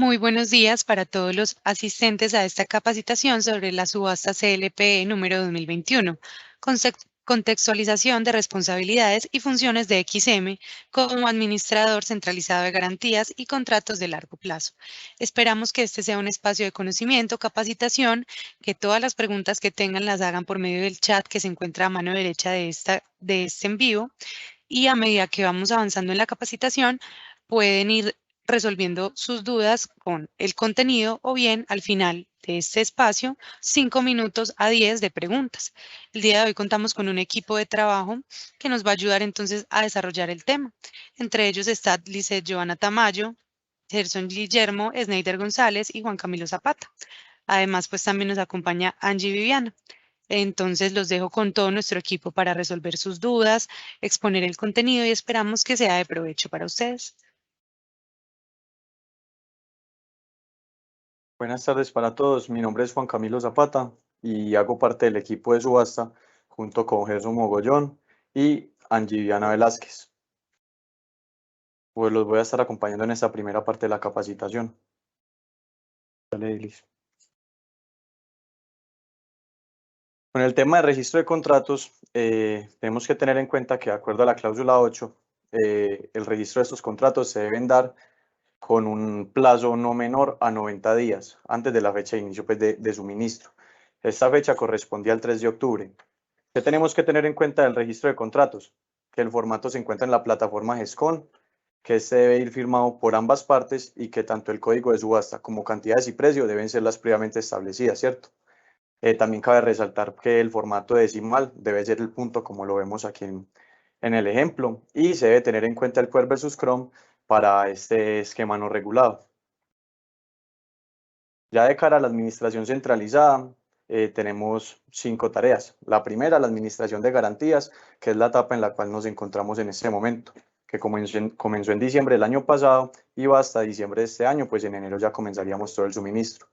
Muy buenos días para todos los asistentes a esta capacitación sobre la subasta CLPE número 2021, contextualización de responsabilidades y funciones de XM como administrador centralizado de garantías y contratos de largo plazo. Esperamos que este sea un espacio de conocimiento, capacitación, que todas las preguntas que tengan las hagan por medio del chat que se encuentra a mano derecha de este en vivo y a medida que vamos avanzando en la capacitación, pueden ir resolviendo sus dudas con el contenido o bien al final de este espacio, 5 minutos a 10 de preguntas. El día de hoy contamos con un equipo de trabajo que nos va a ayudar entonces a desarrollar el tema. Entre ellos está Lizeth Joana Tamayo, Gerson Guillermo, Sneider González y Juan Camilo Zapata. Además, pues también nos acompaña Angie Viviana. Entonces los dejo con todo nuestro equipo para resolver sus dudas, exponer el contenido y esperamos que sea de provecho para ustedes. Buenas tardes para todos. Mi nombre es Juan Camilo Zapata y hago parte del equipo de subasta junto con Jesús Mogollón y Angie Viviana Velázquez. Pues los voy a estar acompañando en esta primera parte de la capacitación. Dale, Liz. Con el tema de registro de contratos, tenemos que tener en cuenta que de acuerdo a la cláusula 8, el registro de estos contratos se deben dar con un plazo no menor a 90 días antes de la fecha de inicio pues, de suministro. Esta fecha correspondía al 3 de octubre. ¿Qué tenemos que tener en cuenta del registro de contratos? Que el formato se encuentra en la plataforma GESCON, que este debe ir firmado por ambas partes y que tanto el código de subasta como cantidades y precio deben ser las previamente establecidas, ¿cierto? También cabe resaltar que el formato decimal debe ser el punto como lo vemos aquí en el ejemplo y se debe tener en cuenta el Quer versus Chrome para este esquema no regulado. Ya de cara a la administración centralizada, tenemos 5 tareas. La primera, la administración de garantías, que es la etapa en la cual nos encontramos en este momento, que comenzó en diciembre del año pasado y va hasta diciembre de este año, pues en enero ya comenzaríamos todo el suministro.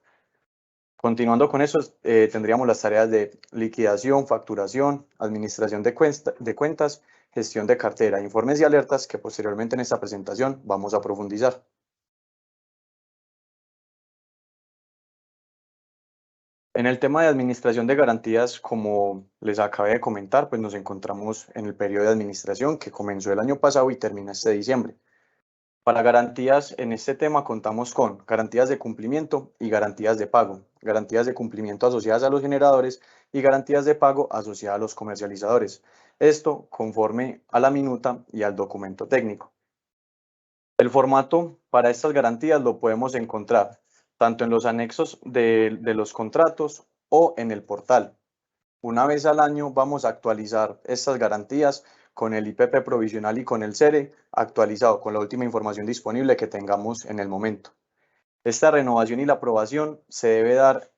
Continuando con eso, tendríamos las tareas de liquidación, facturación, administración de cuentas, gestión de cartera, informes y alertas que posteriormente en esta presentación vamos a profundizar. En el tema de administración de garantías, como les acabé de comentar, pues nos encontramos en el periodo de administración que comenzó el año pasado y termina este diciembre. Para garantías, en este tema contamos con garantías de cumplimiento y garantías de pago, garantías de cumplimiento asociadas a los generadores y garantías de pago asociadas a los comercializadores. Esto conforme a la minuta y al documento técnico. El formato para estas garantías lo podemos encontrar tanto en los anexos de los contratos o en el portal. Una vez al año vamos a actualizar estas garantías con el IPP provisional y con el CERE actualizado con la última información disponible que tengamos en el momento. Esta renovación y la aprobación se debe dar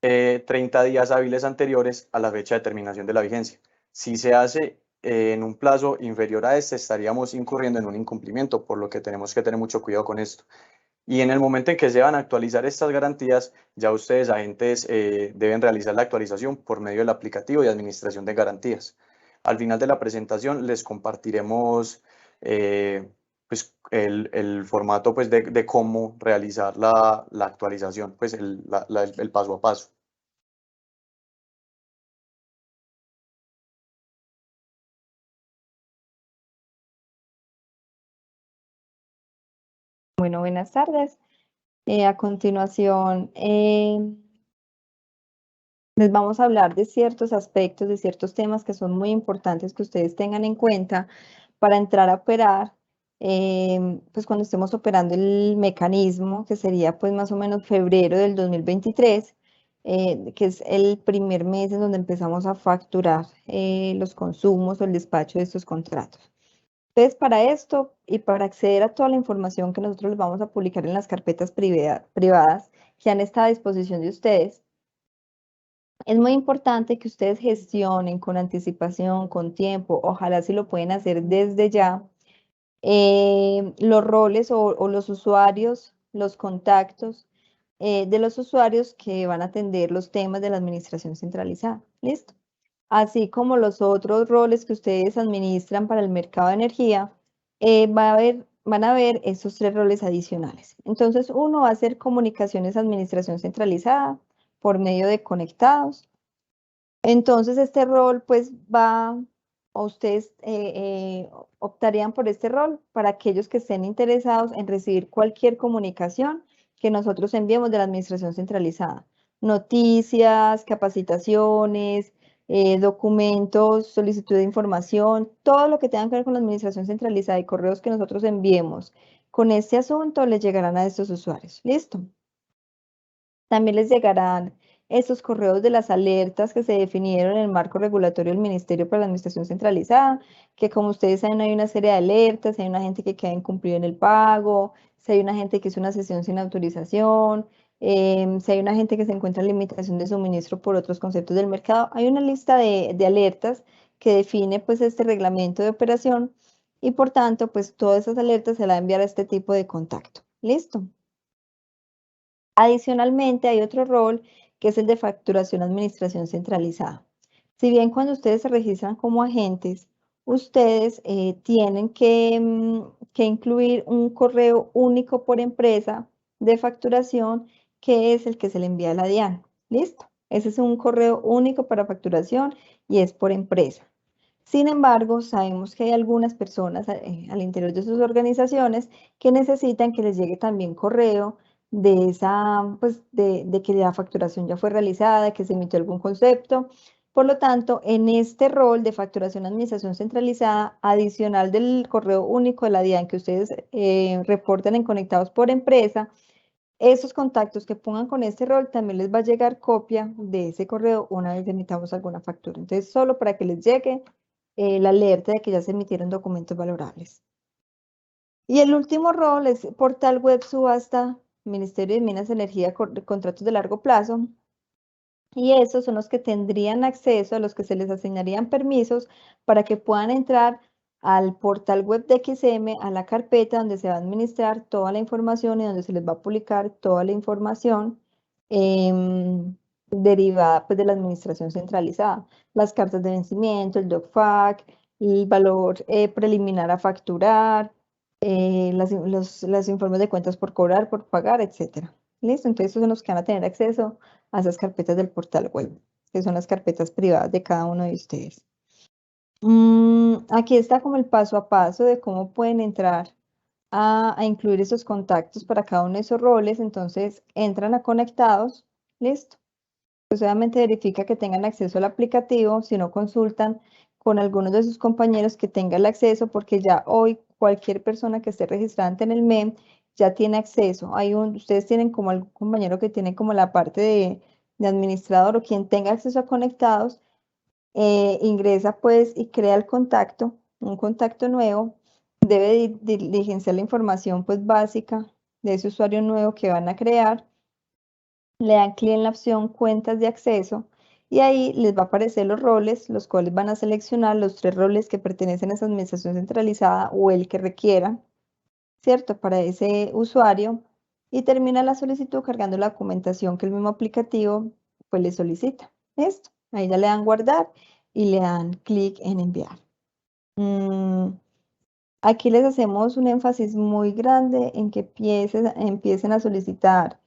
30 días hábiles anteriores a la fecha de terminación de la vigencia. Si se hace en un plazo inferior a este, estaríamos incurriendo en un incumplimiento, por lo que tenemos que tener mucho cuidado con esto. Y en el momento en que se van a actualizar estas garantías, ya ustedes, agentes, deben realizar la actualización por medio del aplicativo de administración de garantías. Al final de la presentación les compartiremos pues, el formato pues, de cómo realizar la actualización, pues el paso a paso. Bueno, buenas tardes. A continuación, les vamos a hablar de ciertos aspectos, de ciertos temas que son muy importantes que ustedes tengan en cuenta para entrar a operar, pues cuando estemos operando el mecanismo, que sería pues más o menos febrero del 2023, que es el primer mes en donde empezamos a facturar los consumos o el despacho de estos contratos. Entonces, para esto y para acceder a toda la información que nosotros les vamos a publicar en las carpetas privadas que han estado a disposición de ustedes, es muy importante que ustedes gestionen con anticipación, con tiempo, ojalá si lo pueden hacer desde ya, los roles o los usuarios, los contactos de los usuarios que van a atender los temas de la administración centralizada. ¿Listo? Así como los otros roles que ustedes administran para el mercado de energía, va a haber van a ver esos 3 roles adicionales. Entonces, uno va a hacer comunicaciones administración centralizada por medio de conectados. Entonces, este rol, pues, o ustedes optarían por este rol para aquellos que estén interesados en recibir cualquier comunicación que nosotros enviemos de la administración centralizada. Noticias, capacitaciones, documentos, solicitud de información, todo lo que tenga que ver con la administración centralizada y correos que nosotros enviemos con este asunto les llegarán a estos usuarios. ¿Listo? También les llegarán estos correos de las alertas que se definieron en el marco regulatorio del Ministerio para la Administración Centralizada, que como ustedes saben hay una serie de alertas, hay una gente que queda incumplida en el pago, si hay una gente que hizo una sesión sin autorización, si hay una gente que se encuentra en limitación de suministro por otros conceptos del mercado, hay una lista de alertas que define pues este reglamento de operación y por tanto pues todas esas alertas se las va a enviar a este tipo de contacto. ¿Listo? Adicionalmente, hay otro rol que es el de facturación administración centralizada. Si bien cuando ustedes se registran como agentes, ustedes tienen que incluir un correo único por empresa de facturación, que es el que se le envía a la DIAN. ¿Listo? Ese es un correo único para facturación y es por empresa. Sin embargo, sabemos que hay algunas personas al interior de sus organizaciones que necesitan que les llegue también correo de esa, pues, de que la facturación ya fue realizada, que se emitió algún concepto. Por lo tanto, en este rol de facturación administración centralizada, adicional del correo único de la DIAN que ustedes reportan en Conectados por Empresa, esos contactos que pongan con este rol también les va a llegar copia de ese correo una vez emitamos alguna factura. Entonces, solo para que les llegue la alerta de que ya se emitieron documentos valorables. Y el último rol es portal web subasta, Ministerio de Minas y Energía, contratos de largo plazo. Y esos son los que tendrían acceso, a los que se les asignarían permisos para que puedan entrar al portal web de XM, a la carpeta donde se va a administrar toda la información y donde se les va a publicar toda la información derivada pues, de la administración centralizada. Las cartas de vencimiento, el DOCFAC, el valor preliminar a facturar, los informes de cuentas por cobrar, por pagar, etc. ¿Listo? Entonces, esos son los que van a tener acceso a esas carpetas del portal web, que son las carpetas privadas de cada uno de ustedes. Aquí está como el paso a paso de cómo pueden entrar a incluir esos contactos para cada uno de esos roles. Entonces, entran a conectados, listo. Pues obviamente verifica que tengan acceso al aplicativo, si no consultan con algunos de sus compañeros que tengan el acceso, porque ya hoy cualquier persona que esté registrada en el MEM ya tiene acceso. Ustedes tienen como algún compañero que tiene como la parte de administrador o quien tenga acceso a conectados, ingresa pues y crea el contacto, un contacto nuevo, debe diligenciar la información pues básica de ese usuario nuevo que van a crear, le dan clic en la opción cuentas de acceso y ahí les va a aparecer los roles, los cuales van a seleccionar los 3 roles que pertenecen a esa administración centralizada o el que requieran, ¿cierto? Para ese usuario y termina la solicitud cargando la documentación que el mismo aplicativo pues le solicita. Listo, ahí ya le dan guardar y le dan clic en enviar. Aquí les hacemos un énfasis muy grande en que empiecen a solicitar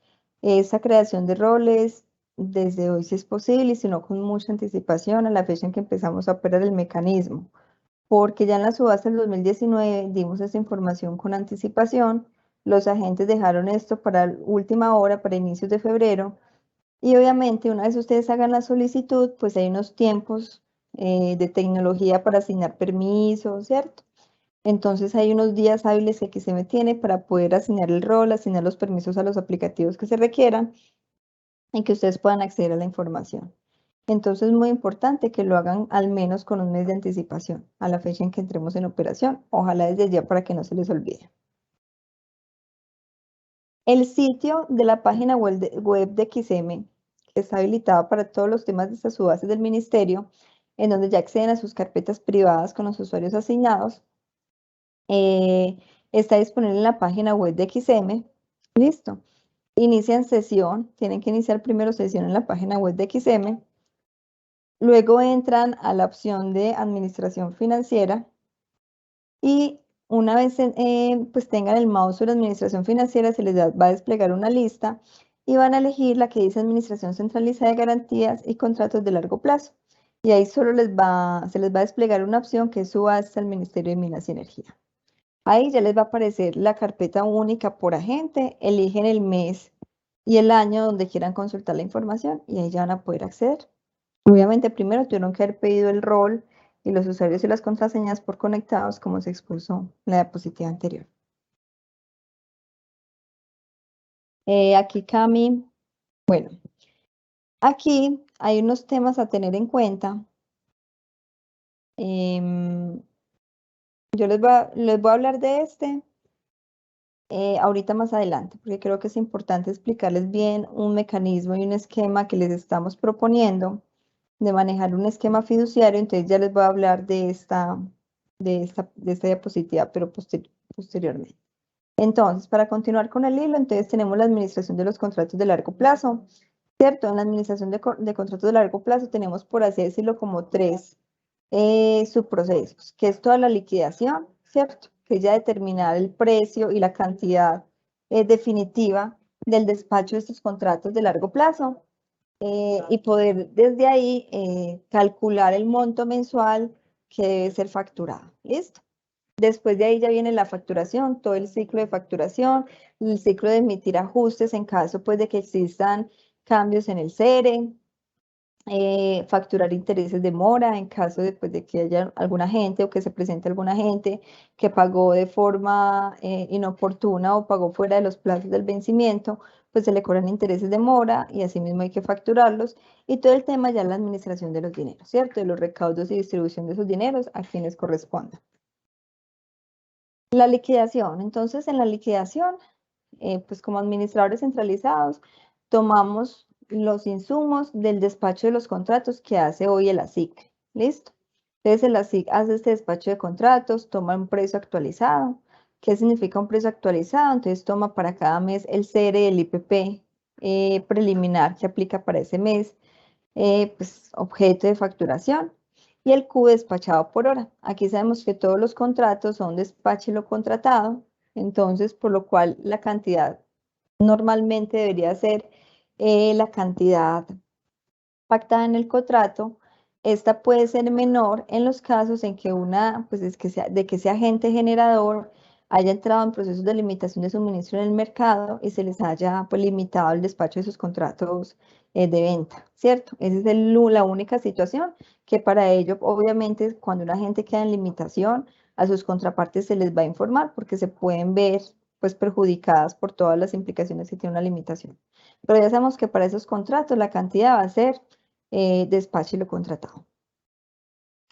esa creación de roles desde hoy si es posible y si no con mucha anticipación a la fecha en que empezamos a operar el mecanismo, porque ya en la subasta del 2019 dimos esa información con anticipación, los agentes dejaron esto para última hora, para inicios de febrero, y obviamente una vez ustedes hagan la solicitud, pues hay unos tiempos de tecnología para asignar permisos, ¿cierto? Entonces hay unos días hábiles que XM tiene para poder asignar el rol, asignar los permisos a los aplicativos que se requieran y que ustedes puedan acceder a la información. Entonces es muy importante que lo hagan al menos con un mes de anticipación a la fecha en que entremos en operación. Ojalá desde ya para que no se les olvide. El sitio de la página web de XM, que está habilitado para todos los temas de estas subastas del ministerio, en donde ya acceden a sus carpetas privadas con los usuarios asignados, está disponible en la página web de XM. Listo. Inician sesión. Tienen que iniciar primero sesión en la página web de XM. Luego entran a la opción de administración financiera y una vez pues tengan el mouse sobre administración financiera, se les va a desplegar una lista y van a elegir la que dice Administración Centralizada de Garantías y Contratos de Largo Plazo. Y ahí solo se les va a desplegar una opción que es subasta al Ministerio de Minas y Energía. Ahí ya les va a aparecer la carpeta única por agente, eligen el mes y el año donde quieran consultar la información y ahí ya van a poder acceder. Obviamente primero tuvieron que haber pedido el rol y los usuarios y las contraseñas por conectados como se expuso en la diapositiva anterior. Aquí Cami, bueno, aquí hay unos temas a tener en cuenta. Yo les voy a hablar de este ahorita más adelante, porque creo que es importante explicarles bien un mecanismo y un esquema que les estamos proponiendo de manejar un esquema fiduciario. Entonces ya les voy a hablar de esta diapositiva, pero posteriormente. Entonces, para continuar con el hilo, entonces tenemos la administración de los contratos de largo plazo, ¿cierto? En la administración de contratos de largo plazo tenemos, por así decirlo, como tres subprocesos, que es toda la liquidación, ¿cierto? Que es ya determinar el precio y la cantidad definitiva del despacho de estos contratos de largo plazo y poder desde ahí calcular el monto mensual que debe ser facturado. ¿Listo? Después de ahí ya viene la facturación, todo el ciclo de facturación, el ciclo de emitir ajustes en caso pues de que existan cambios en el CERE, facturar intereses de mora en caso de que haya alguna gente o que se presente alguna gente que pagó de forma inoportuna o pagó fuera de los plazos del vencimiento, pues se le cobran intereses de mora y asimismo hay que facturarlos y todo el tema ya es la administración de los dineros, ¿cierto? De los recaudos y distribución de esos dineros a quienes corresponda. La liquidación, entonces en la liquidación, pues como administradores centralizados, tomamos los insumos del despacho de los contratos que hace hoy el ASIC, ¿listo? Entonces el ASIC hace este despacho de contratos, toma un precio actualizado. ¿Qué significa un precio actualizado? Entonces toma para cada mes el CR del IPP preliminar que aplica para ese mes, pues objeto de facturación y el Q despachado por hora. Aquí sabemos que todos los contratos son despacho y lo contratado, entonces por lo cual la cantidad normalmente debería ser la cantidad pactada en el contrato. Esta puede ser menor en los casos en que pues de que ese agente generador haya entrado en procesos de limitación de suministro en el mercado y se les haya pues, limitado el despacho de sus contratos de venta, ¿cierto? Esa es la única situación que para ello, obviamente, cuando una agente queda en limitación, a sus contrapartes se les va a informar porque se pueden ver pues perjudicadas por todas las implicaciones que tiene una limitación. Pero ya sabemos que para esos contratos la cantidad va a ser despacho y lo contratado.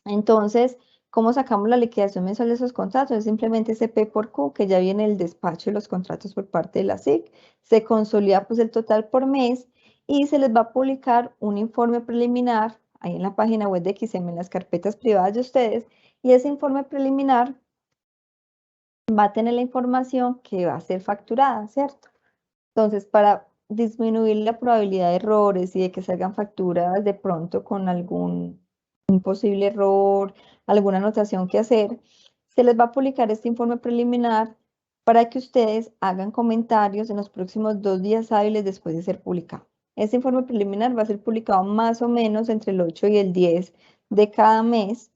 Entonces, ¿cómo sacamos la liquidación mensual de esos contratos? Es simplemente ese P por Q, que ya viene el despacho de los contratos por parte de la SIC, se consolida pues el total por mes y se les va a publicar un informe preliminar ahí en la página web de XM, en las carpetas privadas de ustedes, y ese informe preliminar va a tener la información que va a ser facturada, ¿cierto? Entonces, para disminuir la probabilidad de errores y de que salgan facturas de pronto con algún un posible error, alguna anotación que hacer, se les va a publicar este informe preliminar para que ustedes hagan comentarios en los próximos 2 días hábiles después de ser publicado. Este informe preliminar va a ser publicado más o menos entre el 8 y el 10 de cada mes.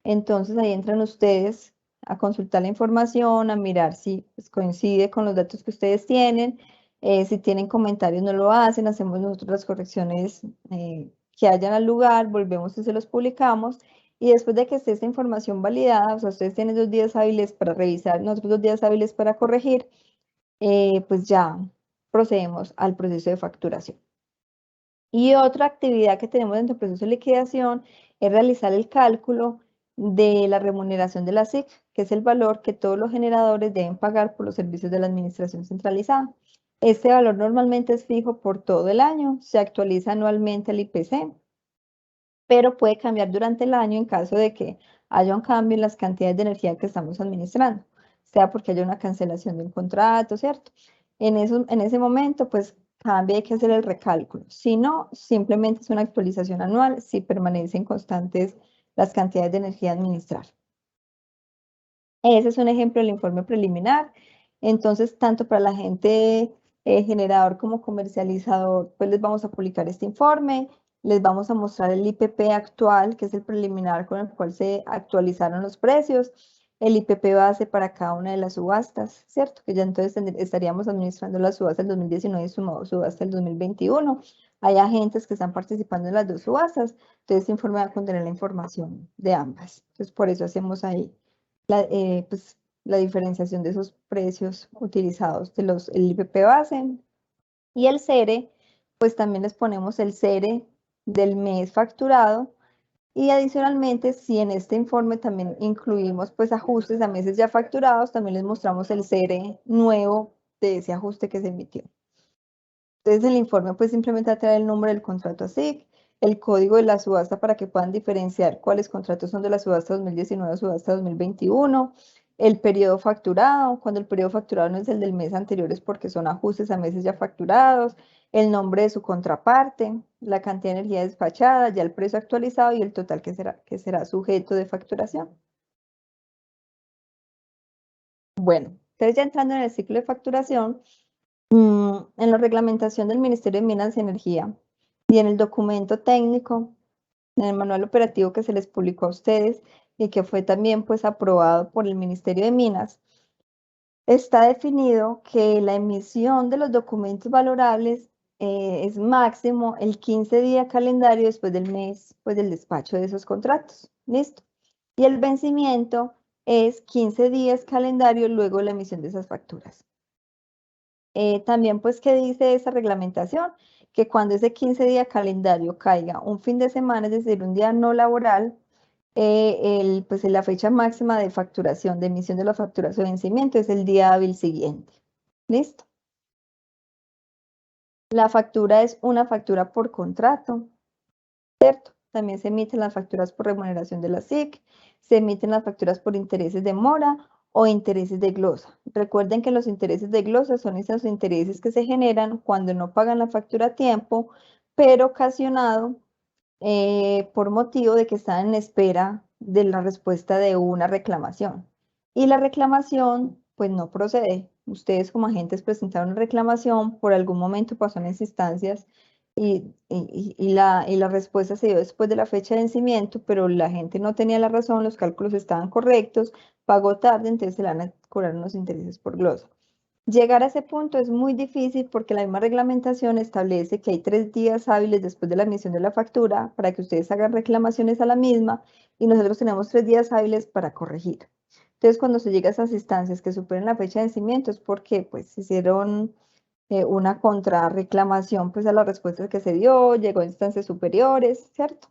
Entonces ahí entran ustedes a consultar la información, a mirar si pues, coincide con los datos que ustedes tienen. Si tienen comentarios no lo hacen, hacemos nosotros las correcciones que hayan al lugar, volvemos y se los publicamos. Y después de que esté esta información validada, o sea, ustedes tienen 2 días hábiles para revisar, nosotros 2 días hábiles para corregir, pues ya procedemos al proceso de facturación. Y otra actividad que tenemos dentro del proceso de liquidación es realizar el cálculo de la remuneración de la SIC, que es el valor que todos los generadores deben pagar por los servicios de la administración centralizada. Este valor normalmente es fijo por todo el año, se actualiza anualmente el IPC, pero puede cambiar durante el año en caso de que haya un cambio en las cantidades de energía que estamos administrando, sea porque haya una cancelación de un contrato, ¿cierto? En ese momento, pues cambia, hay que hacer el recálculo. Si no, simplemente es una actualización anual si permanecen constantes las cantidades de energía a administrar. Ese es un ejemplo del informe preliminar. Entonces, tanto para la gente generador como comercializador, pues les vamos a publicar este informe, les vamos a mostrar el IPP actual, que es el preliminar con el cual se actualizaron los precios, el IPP base para cada una de las subastas, ¿cierto? Que ya entonces estaríamos administrando la subasta del 2019 y su subasta del 2021. Hay agentes que están participando en las dos subastas, entonces este informe va a contener la información de ambas. Entonces, por eso hacemos ahí pues, la diferenciación de esos precios utilizados de el IPP base y el CERE, pues también les ponemos el CERE del mes facturado y adicionalmente si en este informe también incluimos pues ajustes a meses ya facturados, también les mostramos el CERE nuevo de ese ajuste que se emitió. Entonces el informe pues simplemente va a traer el número del contrato ASIC, el código de la subasta para que puedan diferenciar cuáles contratos son de la subasta 2019 o subasta 2021, el periodo facturado, cuando el periodo facturado no es el del mes anterior es porque son ajustes a meses ya facturados, el nombre de su contraparte, la cantidad de energía despachada, ya el precio actualizado y el total que será sujeto de facturación. Bueno, entonces ya entrando en el ciclo de facturación, en la reglamentación del Ministerio de Minas y Energía y en el documento técnico, en el manual operativo que se les publicó a ustedes y que fue también pues aprobado por el Ministerio de Minas, está definido que la emisión de los documentos valorables es máximo el 15 día calendario después del mes pues del despacho de esos contratos. ¿Listo? Y el vencimiento es 15 días calendario luego de la emisión de esas facturas. También, pues, ¿qué dice esa reglamentación? Que cuando ese 15 día calendario caiga un fin de semana, es decir, un día no laboral, pues la fecha máxima de facturación, de emisión de la facturación de vencimiento es el día hábil siguiente. ¿Listo? La factura es una factura por contrato, ¿cierto? También se emiten las facturas por remuneración de la SIC, se emiten las facturas por intereses de mora o intereses de glosa. Recuerden que los intereses de glosa son esos intereses que se generan cuando no pagan la factura a tiempo, pero ocasionado por motivo de que están en espera de la respuesta de una reclamación. Y la reclamación, pues no procede. Ustedes como agentes presentaron una reclamación, por algún momento pasó en esas instancias y la respuesta se dio después de la fecha de vencimiento, pero la gente no tenía la razón, los cálculos estaban correctos, pagó tarde, entonces se le van a cobrar unos intereses por glosa. Llegar a ese punto es muy difícil porque la misma reglamentación establece que hay 3 días hábiles después de la emisión de la factura para que ustedes hagan reclamaciones a la misma y nosotros tenemos 3 días hábiles para corregir. Entonces, cuando se llega a esas instancias que superen la fecha de vencimiento es porque pues hicieron una contrarreclamación pues a la respuesta que se dio, llegó a instancias superiores, ¿cierto?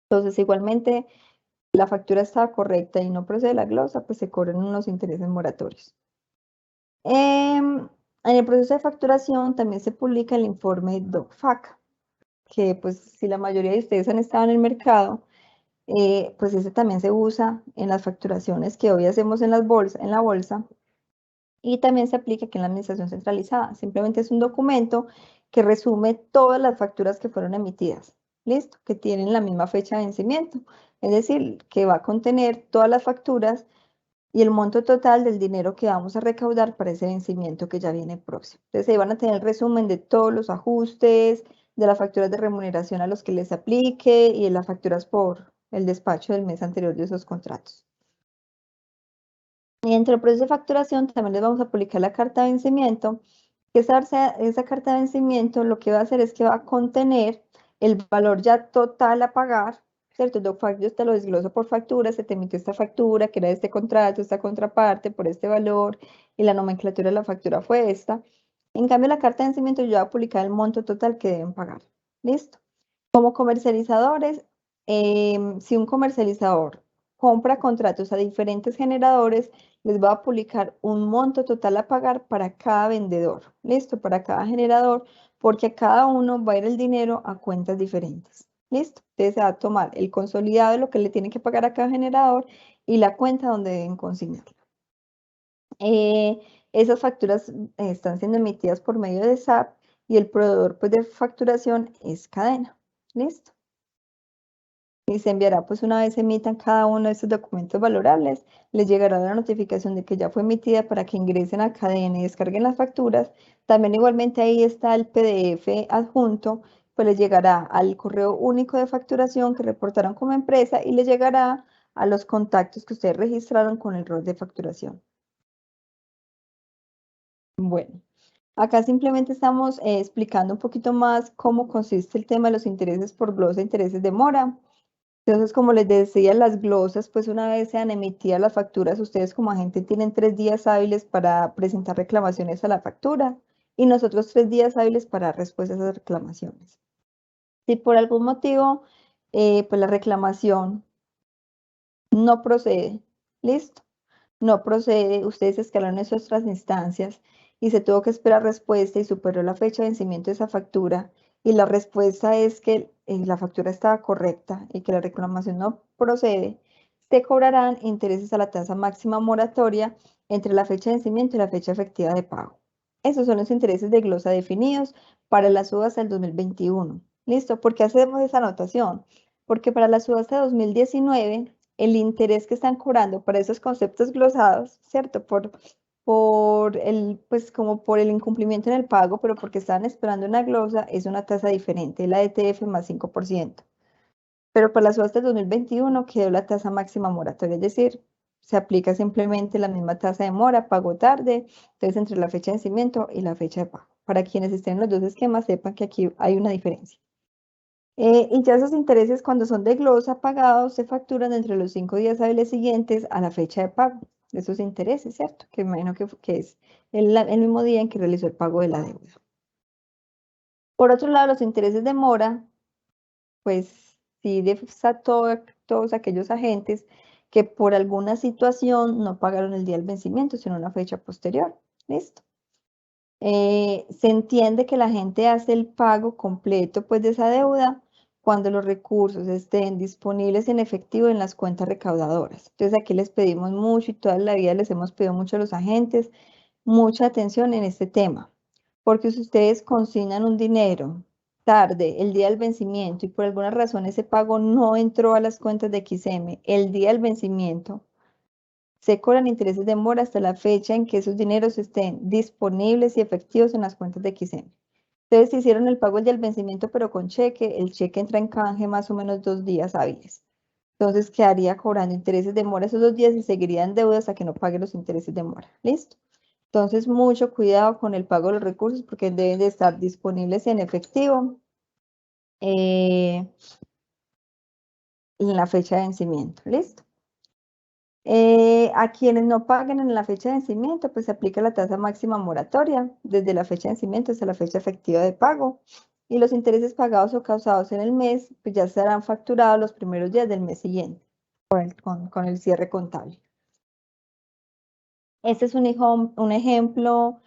Entonces, igualmente, la factura estaba correcta y no procede la glosa, pues se cobran unos intereses moratorios. En el proceso de facturación también se publica el informe DOCFAC, que pues si la mayoría de ustedes han estado en el mercado, pues ese también se usa en las facturaciones que hoy hacemos en la bolsa y también se aplica aquí en la administración centralizada. Simplemente es un documento que resume todas las facturas que fueron emitidas, ¿listo? Que tienen la misma fecha de vencimiento, es decir, que va a contener todas las facturas y el monto total del dinero que vamos a recaudar para ese vencimiento que ya viene próximo. Entonces ahí van a tener el resumen de todos los ajustes, de las facturas de remuneración a los que les aplique y de las facturas por el despacho del mes anterior de esos contratos. Y dentro del proceso de facturación también les vamos a publicar la carta de vencimiento. Esa carta de vencimiento lo que va a hacer es que va a contener el valor ya total a pagar, ¿cierto? El DOCFAC yo te lo desgloso por factura, se te emitió esta factura, que era de este contrato, esta contraparte, por este valor, y la nomenclatura de la factura fue esta. En cambio, la carta de vencimiento yo voy a publicar el monto total que deben pagar. ¿Listo? Como comercializadores, si un comercializador compra contratos a diferentes generadores, les va a publicar un monto total a pagar para cada vendedor, ¿listo? Para cada generador, porque a cada uno va a ir el dinero a cuentas diferentes, ¿listo? Entonces se va a tomar el consolidado de lo que le tiene que pagar a cada generador y la cuenta donde deben consignarla. Esas facturas están siendo emitidas por medio de SAP y el proveedor pues, de facturación es Cadena, ¿listo? y se enviará, pues una vez emitan cada uno de estos documentos valorables, les llegará la notificación de que ya fue emitida para que ingresen a Cadena y descarguen las facturas. También igualmente ahí está el PDF adjunto, pues les llegará al correo único de facturación que reportaron como empresa y les llegará a los contactos que ustedes registraron con el rol de facturación. Bueno, acá simplemente estamos explicando un poquito más cómo consiste el tema de los intereses por glosa, intereses de mora. Entonces, como les decía, las glosas, pues una vez sean emitidas las facturas, ustedes como agente tienen 3 días hábiles para presentar reclamaciones a la factura y nosotros 3 días hábiles para dar respuesta a esas reclamaciones. Si por algún motivo, pues la reclamación no procede, listo, no procede, ustedes escalaron esas otras instancias y se tuvo que esperar respuesta y superó la fecha de vencimiento de esa factura y la respuesta es que la factura estaba correcta y que la reclamación no procede, se cobrarán intereses a la tasa máxima moratoria entre la fecha de vencimiento y la fecha efectiva de pago. Esos son los intereses de glosa definidos para la subasta del 2021. ¿Listo? ¿Por qué hacemos esa anotación? Porque para la subasta de 2019 el interés que están cobrando para esos conceptos glosados, ¿cierto? Pues como por el incumplimiento en el pago, pero porque estaban esperando una glosa, es una tasa diferente, la ETF más 5%. Pero para la subasta del 2021 quedó la tasa máxima moratoria, es decir, se aplica simplemente la misma tasa de mora, pago tarde, entonces entre la fecha de vencimiento y la fecha de pago. Para quienes estén en los dos esquemas, sepan que aquí hay una diferencia. Y ya esos intereses cuando son de glosa pagados se facturan entre los 5 días hábiles siguientes a la fecha de pago de esos intereses, ¿cierto? Que imagino que es el mismo día en que realizó el pago de la deuda. Por otro lado, los intereses de mora, pues sí, de todos aquellos agentes que por alguna situación no pagaron el día del vencimiento, sino una fecha posterior. ¿Listo? Se entiende que la gente hace el pago completo pues de esa deuda cuando los recursos estén disponibles en efectivo en las cuentas recaudadoras. Entonces aquí les pedimos mucho y toda la vida les hemos pedido mucho a los agentes mucha atención en este tema, porque si ustedes consignan un dinero tarde, el día del vencimiento, y por alguna razón ese pago no entró a las cuentas de XM el día del vencimiento, se cobran intereses de mora hasta la fecha en que esos dineros estén disponibles y efectivos en las cuentas de XM. Ustedes hicieron el pago el día del vencimiento, pero con cheque, el cheque entra en canje más o menos 2 días hábiles. Entonces quedaría cobrando intereses de mora esos 2 días y seguiría en deuda hasta que no pague los intereses de mora. ¿Listo? Entonces, mucho cuidado con el pago de los recursos porque deben de estar disponibles en efectivo en la fecha de vencimiento. ¿Listo? A quienes no paguen en la fecha de vencimiento, pues se aplica la tasa máxima moratoria desde la fecha de vencimiento hasta la fecha efectiva de pago. Y los intereses pagados o causados en el mes, pues ya serán facturados los primeros días del mes siguiente con el cierre contable. Este es un ejemplo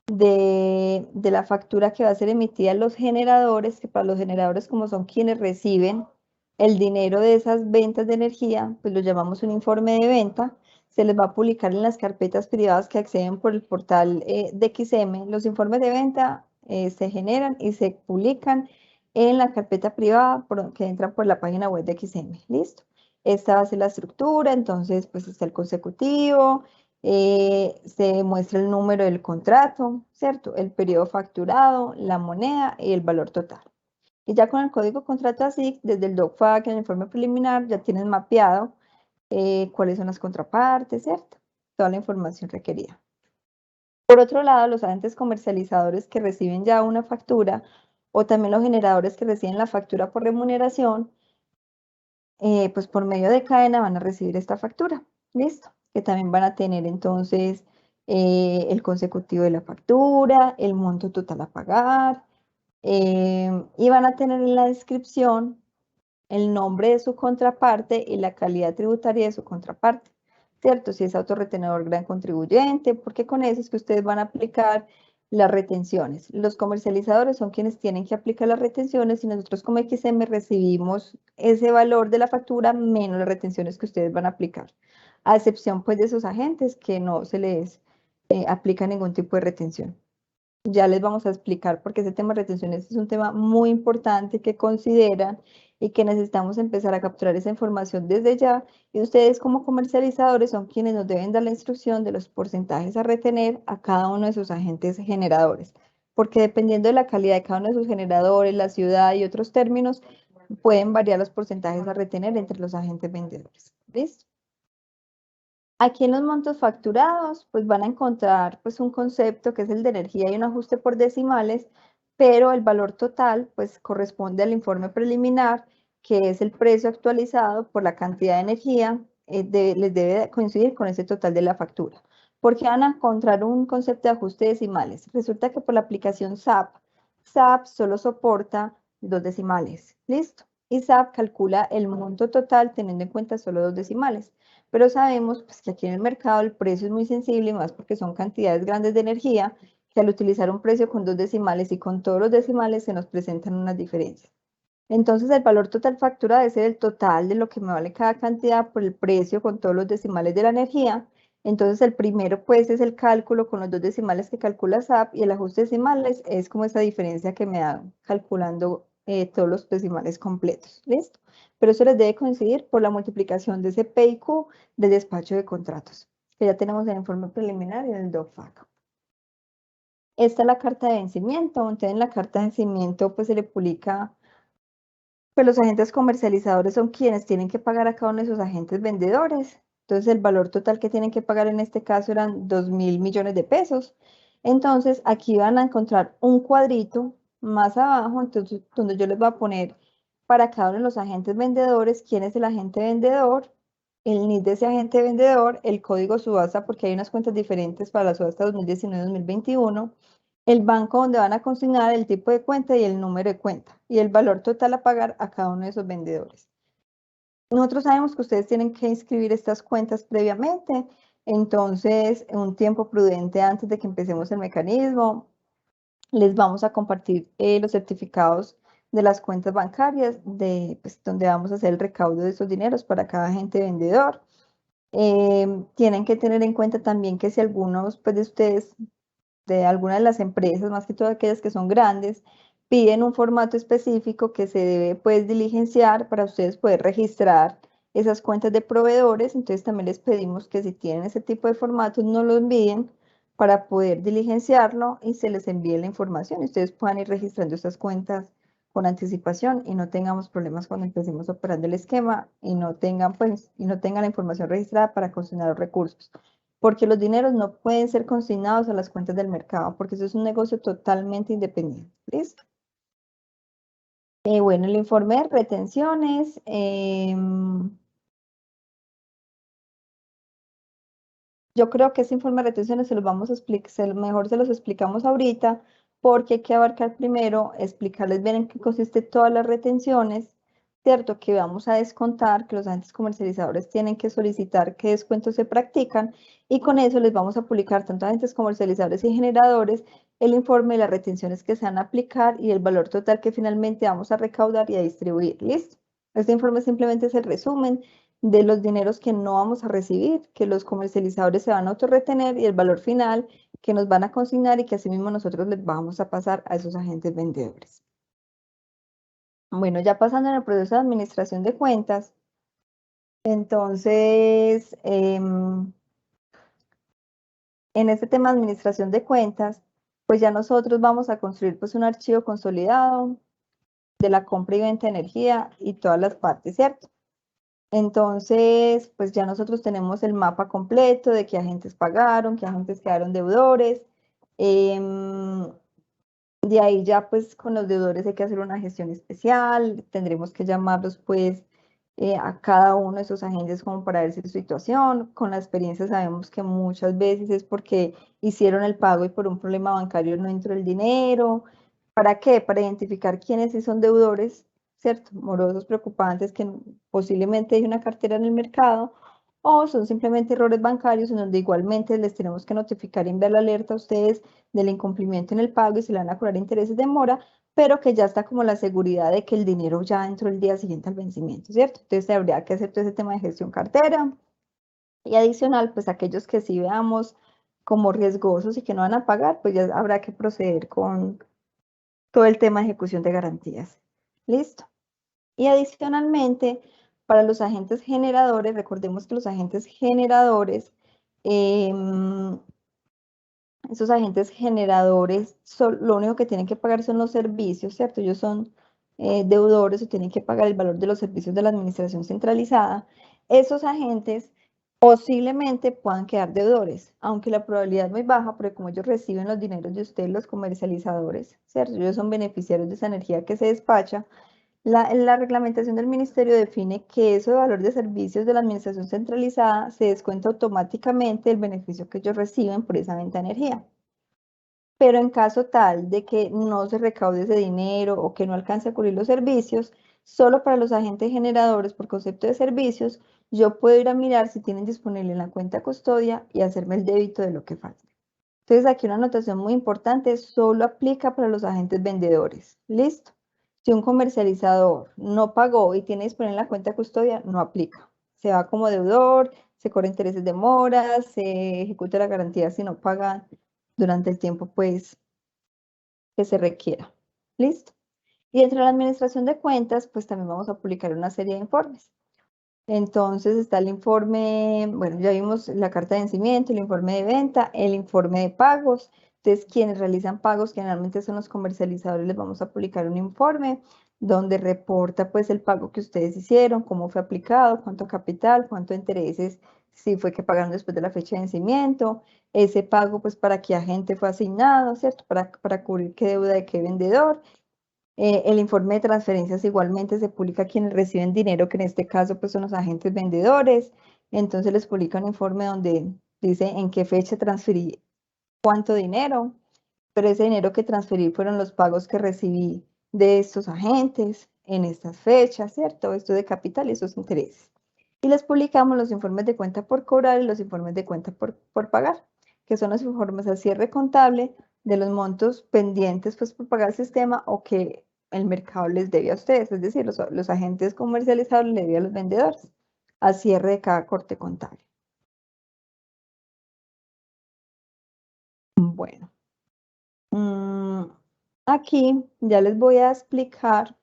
de la factura que va a ser emitida a los generadores, que para los generadores como son quienes reciben el dinero de esas ventas de energía, pues lo llamamos un informe de venta, se les va a publicar en las carpetas privadas que acceden por el portal de XM. Los informes de venta se generan y se publican en la carpeta privada que entran por la página web de XM. ¿Listo? Esta va a ser la estructura, entonces pues está el consecutivo, se muestra el número del contrato, ¿cierto? El periodo facturado, la moneda y el valor total. Y ya con el código contrato ASIC, desde el DOCFAC, en el informe preliminar, ya tienes mapeado cuáles son las contrapartes, ¿cierto? Toda la información requerida. Por otro lado, los agentes comercializadores que reciben ya una factura o también los generadores que reciben la factura por remuneración, pues por medio de cadena van a recibir esta factura. ¿Listo? Que también van a tener entonces el consecutivo de la factura, el monto total a pagar, y van a tener en la descripción el nombre de su contraparte y la calidad tributaria de su contraparte, ¿cierto? Si es autorretenedor gran contribuyente, porque con eso es que ustedes van a aplicar las retenciones. Los comercializadores son quienes tienen que aplicar las retenciones y nosotros como XM recibimos ese valor de la factura menos las retenciones que ustedes van a aplicar, a excepción pues de esos agentes que no se les aplica ningún tipo de retención. Ya les vamos a explicar porque ese tema de retenciones es un tema muy importante que consideran y que necesitamos empezar a capturar esa información desde ya, y ustedes como comercializadores son quienes nos deben dar la instrucción de los porcentajes a retener a cada uno de sus agentes generadores, porque dependiendo de la calidad de cada uno de sus generadores, la ciudad y otros términos, pueden variar los porcentajes a retener entre los agentes vendedores. ¿Listo? Aquí en los montos facturados, pues van a encontrar pues un concepto que es el de energía y un ajuste por decimales, pero el valor total pues corresponde al informe preliminar, que es el precio actualizado por la cantidad de energía, les debe coincidir con ese total de la factura. ¿Por qué van a encontrar un concepto de ajuste decimales? Resulta que por la aplicación SAP solo soporta 2 decimales, ¿listo? Y SAP calcula el monto total teniendo en cuenta solo 2 decimales. Pero sabemos pues, que aquí en el mercado el precio es muy sensible, y más porque son cantidades grandes de energía, que al utilizar un precio con 2 decimales y con todos los decimales se nos presentan unas diferencias. Entonces el valor total factura debe ser el total de lo que me vale cada cantidad por el precio con todos los decimales de la energía. Entonces el primero pues es el cálculo con los 2 decimales que calcula SAP, y el ajuste decimales es como esa diferencia que me da calculando todos los decimales completos. ¿Listo? Pero eso les debe coincidir por la multiplicación de ese P y Q del despacho de contratos, que ya tenemos en el informe preliminar y en el DOCFAC. Esta es la carta de vencimiento. Entonces en la carta de vencimiento pues se le publica, pues los agentes comercializadores son quienes tienen que pagar a cada uno de sus agentes vendedores. Entonces el valor total que tienen que pagar en este caso eran 2.000 millones de pesos. Entonces aquí van a encontrar un cuadrito más abajo, entonces, donde yo les voy a poner para cada uno de los agentes vendedores quién es el agente vendedor, el NID de ese agente vendedor, el código subasta, porque hay unas cuentas diferentes para la subasta 2019-2021, el banco donde van a consignar, el tipo de cuenta y el número de cuenta, y el valor total a pagar a cada uno de esos vendedores. Nosotros sabemos que ustedes tienen que inscribir estas cuentas previamente, entonces un tiempo prudente antes de que empecemos el mecanismo, les vamos a compartir los certificados de las cuentas bancarias, pues, donde vamos a hacer el recaudo de esos dineros para cada agente vendedor. Tienen que tener en cuenta también que si algunos pues, de ustedes, de alguna de las empresas, más que todas aquellas que son grandes, piden un formato específico que se debe pues diligenciar para ustedes poder registrar esas cuentas de proveedores, entonces también les pedimos que si tienen ese tipo de formatos no lo envíen para poder diligenciarlo y se les envíe la información y ustedes puedan ir registrando estas cuentas con anticipación y no tengamos problemas cuando empecemos operando el esquema y no tengan la información registrada para consignar los recursos, porque los dineros no pueden ser consignados a las cuentas del mercado, porque eso es un negocio totalmente independiente. ¿Listo? Bueno, el informe de retenciones. Yo creo que ese informe de retenciones se los vamos a explicar, mejor se los explicamos ahorita, porque hay que abarcar primero, explicarles bien en qué consiste todas las retenciones, ¿cierto? Que vamos a descontar, que los agentes comercializadores tienen que solicitar qué descuentos se practican, y con eso les vamos a publicar tanto a agentes comercializadores y generadores el informe de las retenciones que se van a aplicar y el valor total que finalmente vamos a recaudar y a distribuir. ¿Listo? Este informe simplemente es el resumen de los dineros que no vamos a recibir, que los comercializadores se van a autorretener, y el valor final que nos van a consignar y que asimismo nosotros les vamos a pasar a esos agentes vendedores. Bueno, ya pasando en el proceso de administración de cuentas, entonces, en este tema de administración de cuentas, pues ya nosotros vamos a construir pues un archivo consolidado de la compra y venta de energía y todas las partes, ¿cierto? Entonces, pues ya nosotros tenemos el mapa completo de qué agentes pagaron, qué agentes quedaron deudores. De ahí ya pues con los deudores hay que hacer una gestión especial, tendremos que llamarlos pues a cada uno de esos agentes como para ver su situación. Con la experiencia sabemos que muchas veces es porque hicieron el pago y por un problema bancario no entró el dinero. ¿Para qué? Para identificar quiénes sí son deudores, ¿cierto? Morosos, preocupantes, que posiblemente hay una cartera en el mercado, o son simplemente errores bancarios en donde igualmente les tenemos que notificar y enviar la alerta a ustedes del incumplimiento en el pago y se le van a cobrar intereses de mora, pero que ya está como la seguridad de que el dinero ya entró el día siguiente al vencimiento, ¿cierto? Entonces habría que hacer todo ese tema de gestión cartera. Y adicional, pues aquellos que sí veamos como riesgosos y que no van a pagar, pues ya habrá que proceder con todo el tema de ejecución de garantías. ¿Listo? Y adicionalmente, para los agentes generadores, recordemos que los agentes generadores, esos agentes generadores, lo único que tienen que pagar son los servicios, ¿cierto? Ellos son deudores o tienen que pagar el valor de los servicios de la administración centralizada. Esos agentes posiblemente puedan quedar deudores, aunque la probabilidad es muy baja, porque como ellos reciben los dineros de ustedes, los comercializadores, ¿cierto? Ellos son beneficiarios de esa energía que se despacha. La reglamentación del ministerio define que ese valor de servicios de la administración centralizada se descuenta automáticamente del beneficio que ellos reciben por esa venta de energía. Pero en caso tal de que no se recaude ese dinero o que no alcance a cubrir los servicios, solo para los agentes generadores por concepto de servicios, yo puedo ir a mirar si tienen disponible en la cuenta custodia y hacerme el débito de lo que falta. Entonces aquí una anotación muy importante, solo aplica para los agentes vendedores. ¿Listo? Si un comercializador no pagó y tiene disponible en la cuenta custodia, no aplica. Se va como deudor, se cobra intereses de mora, se ejecuta la garantía si no pagan durante el tiempo pues que se requiera. ¿Listo? Y dentro de la administración de cuentas, pues también vamos a publicar una serie de informes. Entonces está el informe, bueno, ya vimos la carta de vencimiento, el informe de venta, el informe de pagos. Entonces, quienes realizan pagos, generalmente son los comercializadores, les vamos a publicar un informe donde reporta pues el pago que ustedes hicieron, cómo fue aplicado, cuánto capital, cuánto intereses, si fue que pagaron después de la fecha de vencimiento, ese pago pues para qué agente fue asignado, ¿cierto? Para cubrir qué deuda de qué vendedor. El informe de transferencias igualmente se publica a quienes reciben dinero, que en este caso pues son los agentes vendedores. Entonces les publica un informe donde dice en qué fecha transferí cuánto dinero, pero ese dinero que transferí fueron los pagos que recibí de estos agentes en estas fechas, ¿cierto? Esto de capital y esos intereses. Y les publicamos los informes de cuenta por cobrar y los informes de cuenta por pagar, que son los informes al cierre contable de los montos pendientes pues por pagar el sistema o que el mercado les debe a ustedes, es decir, los agentes comercializadores le deben a los vendedores al cierre de cada corte contable. Bueno, aquí ya les voy a explicar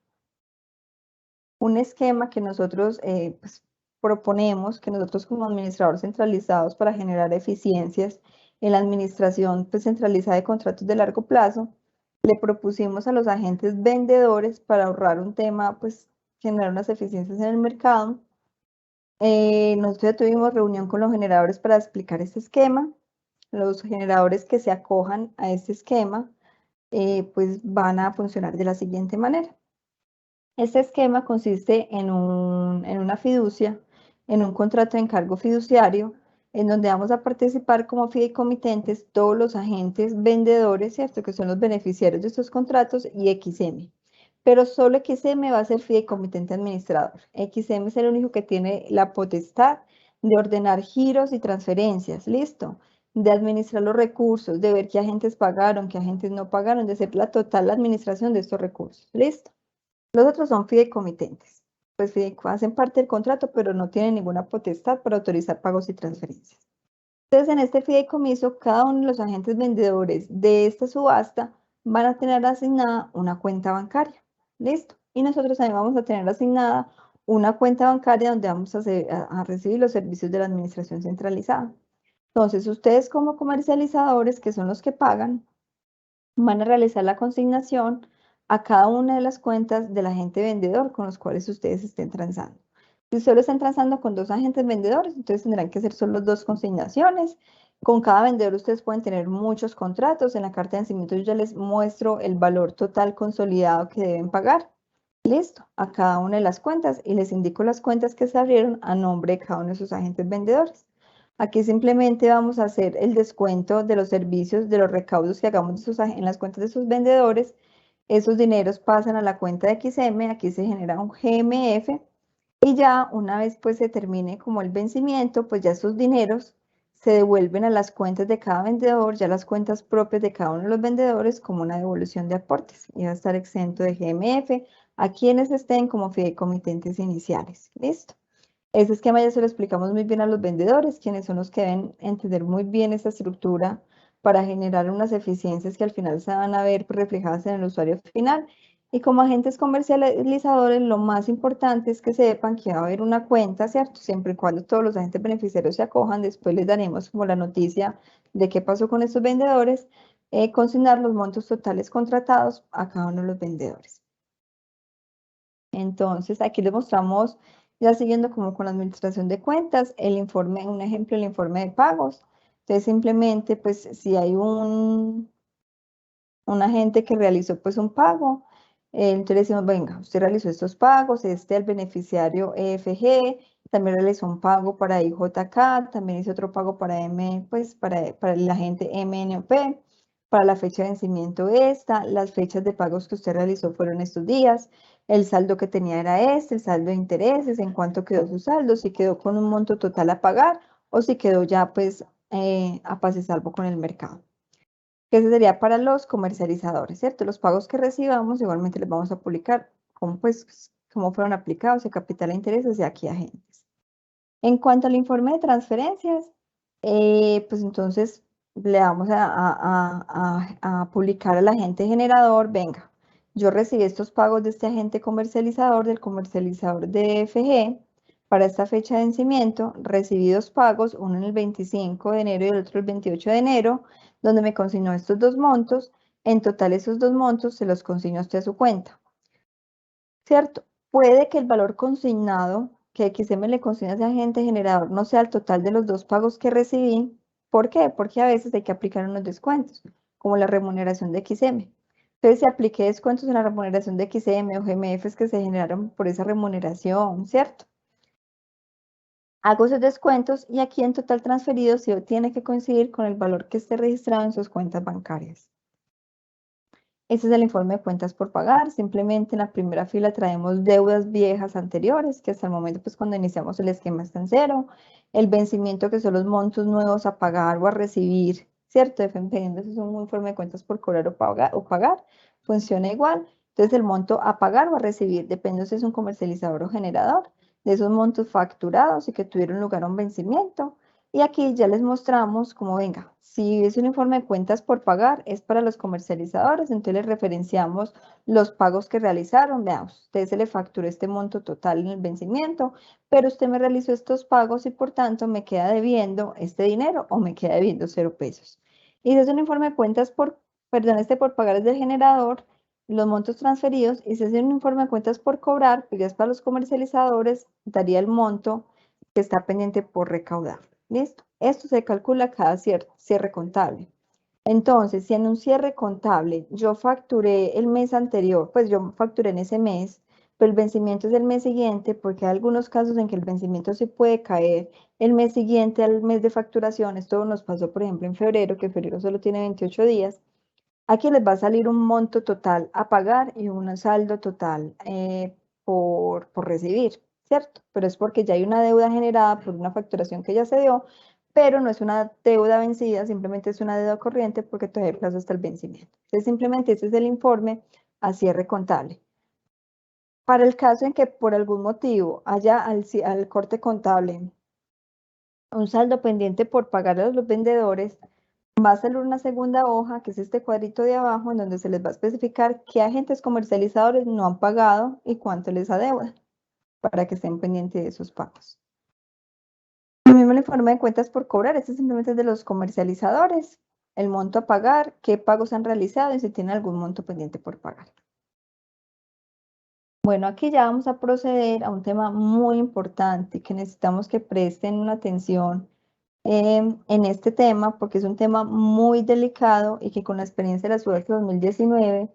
un esquema que nosotros pues, proponemos, que nosotros como administradores centralizados para generar eficiencias en la administración pues, centralizada de contratos de largo plazo, le propusimos a los agentes vendedores para ahorrar un tema, pues generar unas eficiencias en el mercado. Nosotros ya tuvimos reunión con los generadores para explicar este esquema. Los generadores que se acojan a este esquema, pues van a funcionar de la siguiente manera. Este esquema consiste en una fiducia, en un contrato de encargo fiduciario, en donde vamos a participar como fideicomitentes todos los agentes vendedores, ¿cierto? Que son los beneficiarios de estos contratos y XM. Pero solo XM va a ser fideicomitente administrador. XM es el único que tiene la potestad de ordenar giros y transferencias, ¿listo? De administrar los recursos, de ver qué agentes pagaron, qué agentes no pagaron, de hacer la total administración de estos recursos, ¿listo? Los otros son fideicomitentes, pues hacen parte del contrato, pero no tienen ninguna potestad para autorizar pagos y transferencias. Entonces, en este fideicomiso, cada uno de los agentes vendedores de esta subasta van a tener asignada una cuenta bancaria. ¿Listo? Y nosotros también vamos a tener asignada una cuenta bancaria donde vamos a recibir los servicios de la administración centralizada. Entonces, ustedes como comercializadores, que son los que pagan, van a realizar la consignación a cada una de las cuentas del agente vendedor con los cuales ustedes estén transando. Si solo están transando con dos agentes vendedores, entonces tendrán que hacer solo dos consignaciones. Con cada vendedor ustedes pueden tener muchos contratos. En la carta de vencimiento yo ya les muestro el valor total consolidado que deben pagar. Listo, a cada una de las cuentas y les indico las cuentas que se abrieron a nombre de cada uno de sus agentes vendedores. Aquí simplemente vamos a hacer el descuento de los servicios, de los recaudos que hagamos en las cuentas de sus vendedores. Esos dineros pasan a la cuenta de XM, aquí se genera un GMF y ya una vez pues se termine como el vencimiento, pues ya esos dineros se devuelven a las cuentas de cada vendedor, ya las cuentas propias de cada uno de los vendedores como una devolución de aportes y va a estar exento de GMF a quienes estén como fideicomitentes iniciales. ¿Listo? Ese esquema ya se lo explicamos muy bien a los vendedores, quienes son los que deben entender muy bien esta estructura para generar unas eficiencias que al final se van a ver reflejadas en el usuario final Y como agentes comercializadores, lo más importante es que sepan que va a haber una cuenta, ¿cierto? Siempre y cuando todos los agentes beneficiarios se acojan, después les daremos como la noticia de qué pasó con estos vendedores, consignar los montos totales contratados a cada uno de los vendedores. Entonces, aquí les mostramos, ya siguiendo como con la administración de cuentas, el informe, un ejemplo, el informe de pagos. Entonces, simplemente, pues, si hay un agente que realizó, pues, un pago, entonces le decimos, venga, usted realizó estos pagos, el beneficiario EFG, también realizó un pago para IJK, también hizo otro pago para pues, para el agente MNOP, para la fecha de vencimiento las fechas de pagos que usted realizó fueron estos días, el saldo que tenía era el saldo de intereses, en cuánto quedó su saldo, si quedó con un monto total a pagar o si quedó ya pues a paz y salvo con el mercado. Que ese sería para los comercializadores, ¿cierto? Los pagos que recibamos igualmente les vamos a publicar cómo fueron aplicados, de capital e intereses y aquí agentes. En cuanto al informe de transferencias, pues entonces le vamos a publicar al agente generador, venga, yo recibí estos pagos de este agente comercializador, del comercializador de FG, para esta fecha de vencimiento, recibí dos pagos, uno en el 25 de enero y el otro el 28 de enero, donde me consignó estos dos montos, en total esos dos montos se los consignó usted a su cuenta, ¿cierto? Puede que el valor consignado que XM le consigna a ese agente generador no sea el total de los dos pagos que recibí. ¿Por qué? Porque a veces hay que aplicar unos descuentos, como la remuneración de XM. Entonces, si apliqué descuentos en la remuneración de XM o GMFs que se generaron por esa remuneración, ¿cierto? Hago esos descuentos y aquí en total transferido sí tiene que coincidir con el valor que esté registrado en sus cuentas bancarias. Este es el informe de cuentas por pagar. Simplemente en la primera fila traemos deudas viejas anteriores, que hasta el momento, pues cuando iniciamos el esquema está en cero. El vencimiento, que son los montos nuevos a pagar o a recibir, ¿cierto? Dependiendo si es un informe de cuentas por cobrar o pagar, funciona igual. Entonces, el monto a pagar o a recibir, depende si es un comercializador o generador, de esos montos facturados y que tuvieron lugar a un vencimiento. Y aquí ya les mostramos cómo, venga, si es un informe de cuentas por pagar, es para los comercializadores, entonces les referenciamos los pagos que realizaron. Veamos, usted se le facturó este monto total en el vencimiento, pero usted me realizó estos pagos y por tanto me queda debiendo este dinero o me queda debiendo 0 pesos. Y si es un informe de cuentas por pagar es del generador, los montos transferidos, y si es un informe de cuentas por cobrar, pues ya es para los comercializadores, daría el monto que está pendiente por recaudar. ¿Listo? Esto se calcula cada cierre contable. Entonces, si en un cierre contable yo facturé el mes anterior, pues yo facturé en ese mes, pero el vencimiento es el mes siguiente, porque hay algunos casos en que el vencimiento se puede caer el mes siguiente al mes de facturación. Esto nos pasó, por ejemplo, en febrero, que febrero solo tiene 28 días. Aquí les va a salir un monto total a pagar y un saldo total por recibir, ¿cierto? Pero es porque ya hay una deuda generada por una facturación que ya se dio, pero no es una deuda vencida, simplemente es una deuda corriente porque todavía hay plazo hasta el vencimiento. Entonces, simplemente este es el informe a cierre contable. Para el caso en que por algún motivo haya al corte contable un saldo pendiente por pagar a los vendedores, va a salir una segunda hoja, que es este cuadrito de abajo, en donde se les va a especificar qué agentes comercializadores no han pagado y cuánto les adeudan, para que estén pendientes de esos pagos. Lo mismo el informe de cuentas por cobrar, este simplemente es de los comercializadores, el monto a pagar, qué pagos han realizado y si tienen algún monto pendiente por pagar. Bueno, aquí ya vamos a proceder a un tema muy importante que necesitamos que presten una atención en este tema, porque es un tema muy delicado y que con la experiencia de la subasta 2019,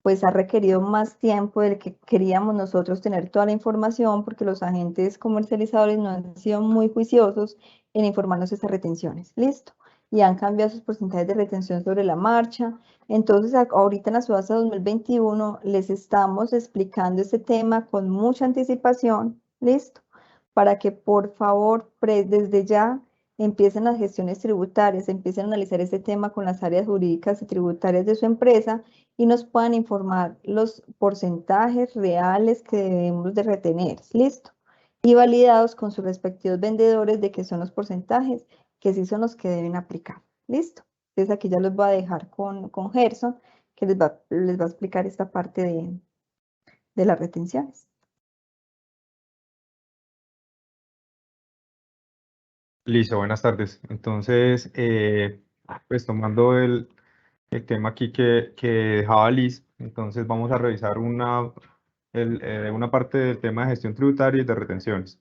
pues ha requerido más tiempo del que queríamos nosotros tener toda la información, porque los agentes comercializadores no han sido muy juiciosos en informarnos estas retenciones. Listo. Y han cambiado sus porcentajes de retención sobre la marcha. Entonces, ahorita en la subasta 2021 les estamos explicando este tema con mucha anticipación. Listo. Para que por favor, desde ya empiecen las gestiones tributarias, empiecen a analizar este tema con las áreas jurídicas y tributarias de su empresa y nos puedan informar los porcentajes reales que debemos de retener, ¿listo? Y validados con sus respectivos vendedores de que son los porcentajes que sí son los que deben aplicar, ¿listo? Entonces aquí ya los voy a dejar con Gerson, que les va a explicar esta parte de las retenciones. Listo, buenas tardes. Entonces, pues tomando el tema aquí que dejaba Liz, entonces vamos a revisar una parte del tema de gestión tributaria y de retenciones.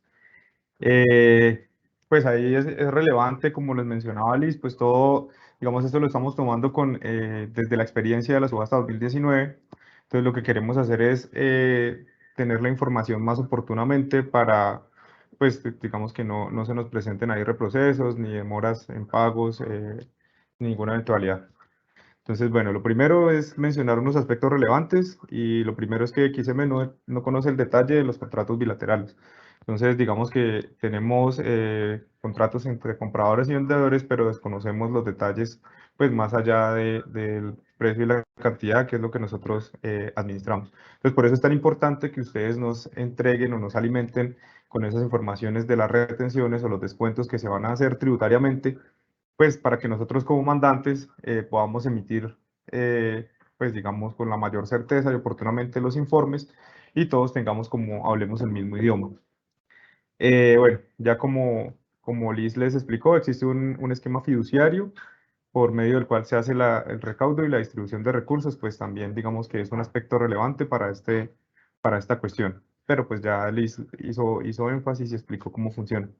Pues ahí es relevante, como les mencionaba Liz, pues todo, digamos, esto lo estamos tomando desde la experiencia de la subasta 2019. Entonces lo que queremos hacer es tener la información más oportunamente para, pues digamos que no se nos presenten ahí reprocesos, ni demoras en pagos, ninguna eventualidad. Entonces, bueno, lo primero es mencionar unos aspectos relevantes y lo primero es que XM no conoce el detalle de los contratos bilaterales. Entonces, digamos que tenemos contratos entre compradores y vendedores, pero desconocemos los detalles, pues más allá del precio y la cantidad, que es lo que nosotros administramos. Entonces, por eso es tan importante que ustedes nos entreguen o nos alimenten con esas informaciones de las retenciones o los descuentos que se van a hacer tributariamente, pues para que nosotros como mandantes podamos emitir, pues digamos, con la mayor certeza y oportunamente los informes y todos tengamos hablemos el mismo idioma. Bueno, ya como Liz les explicó, existe un esquema fiduciario por medio del cual se hace el recaudo y la distribución de recursos, pues también digamos que es un aspecto relevante para esta cuestión. Pero pues ya Liz hizo énfasis y explicó cómo funciona.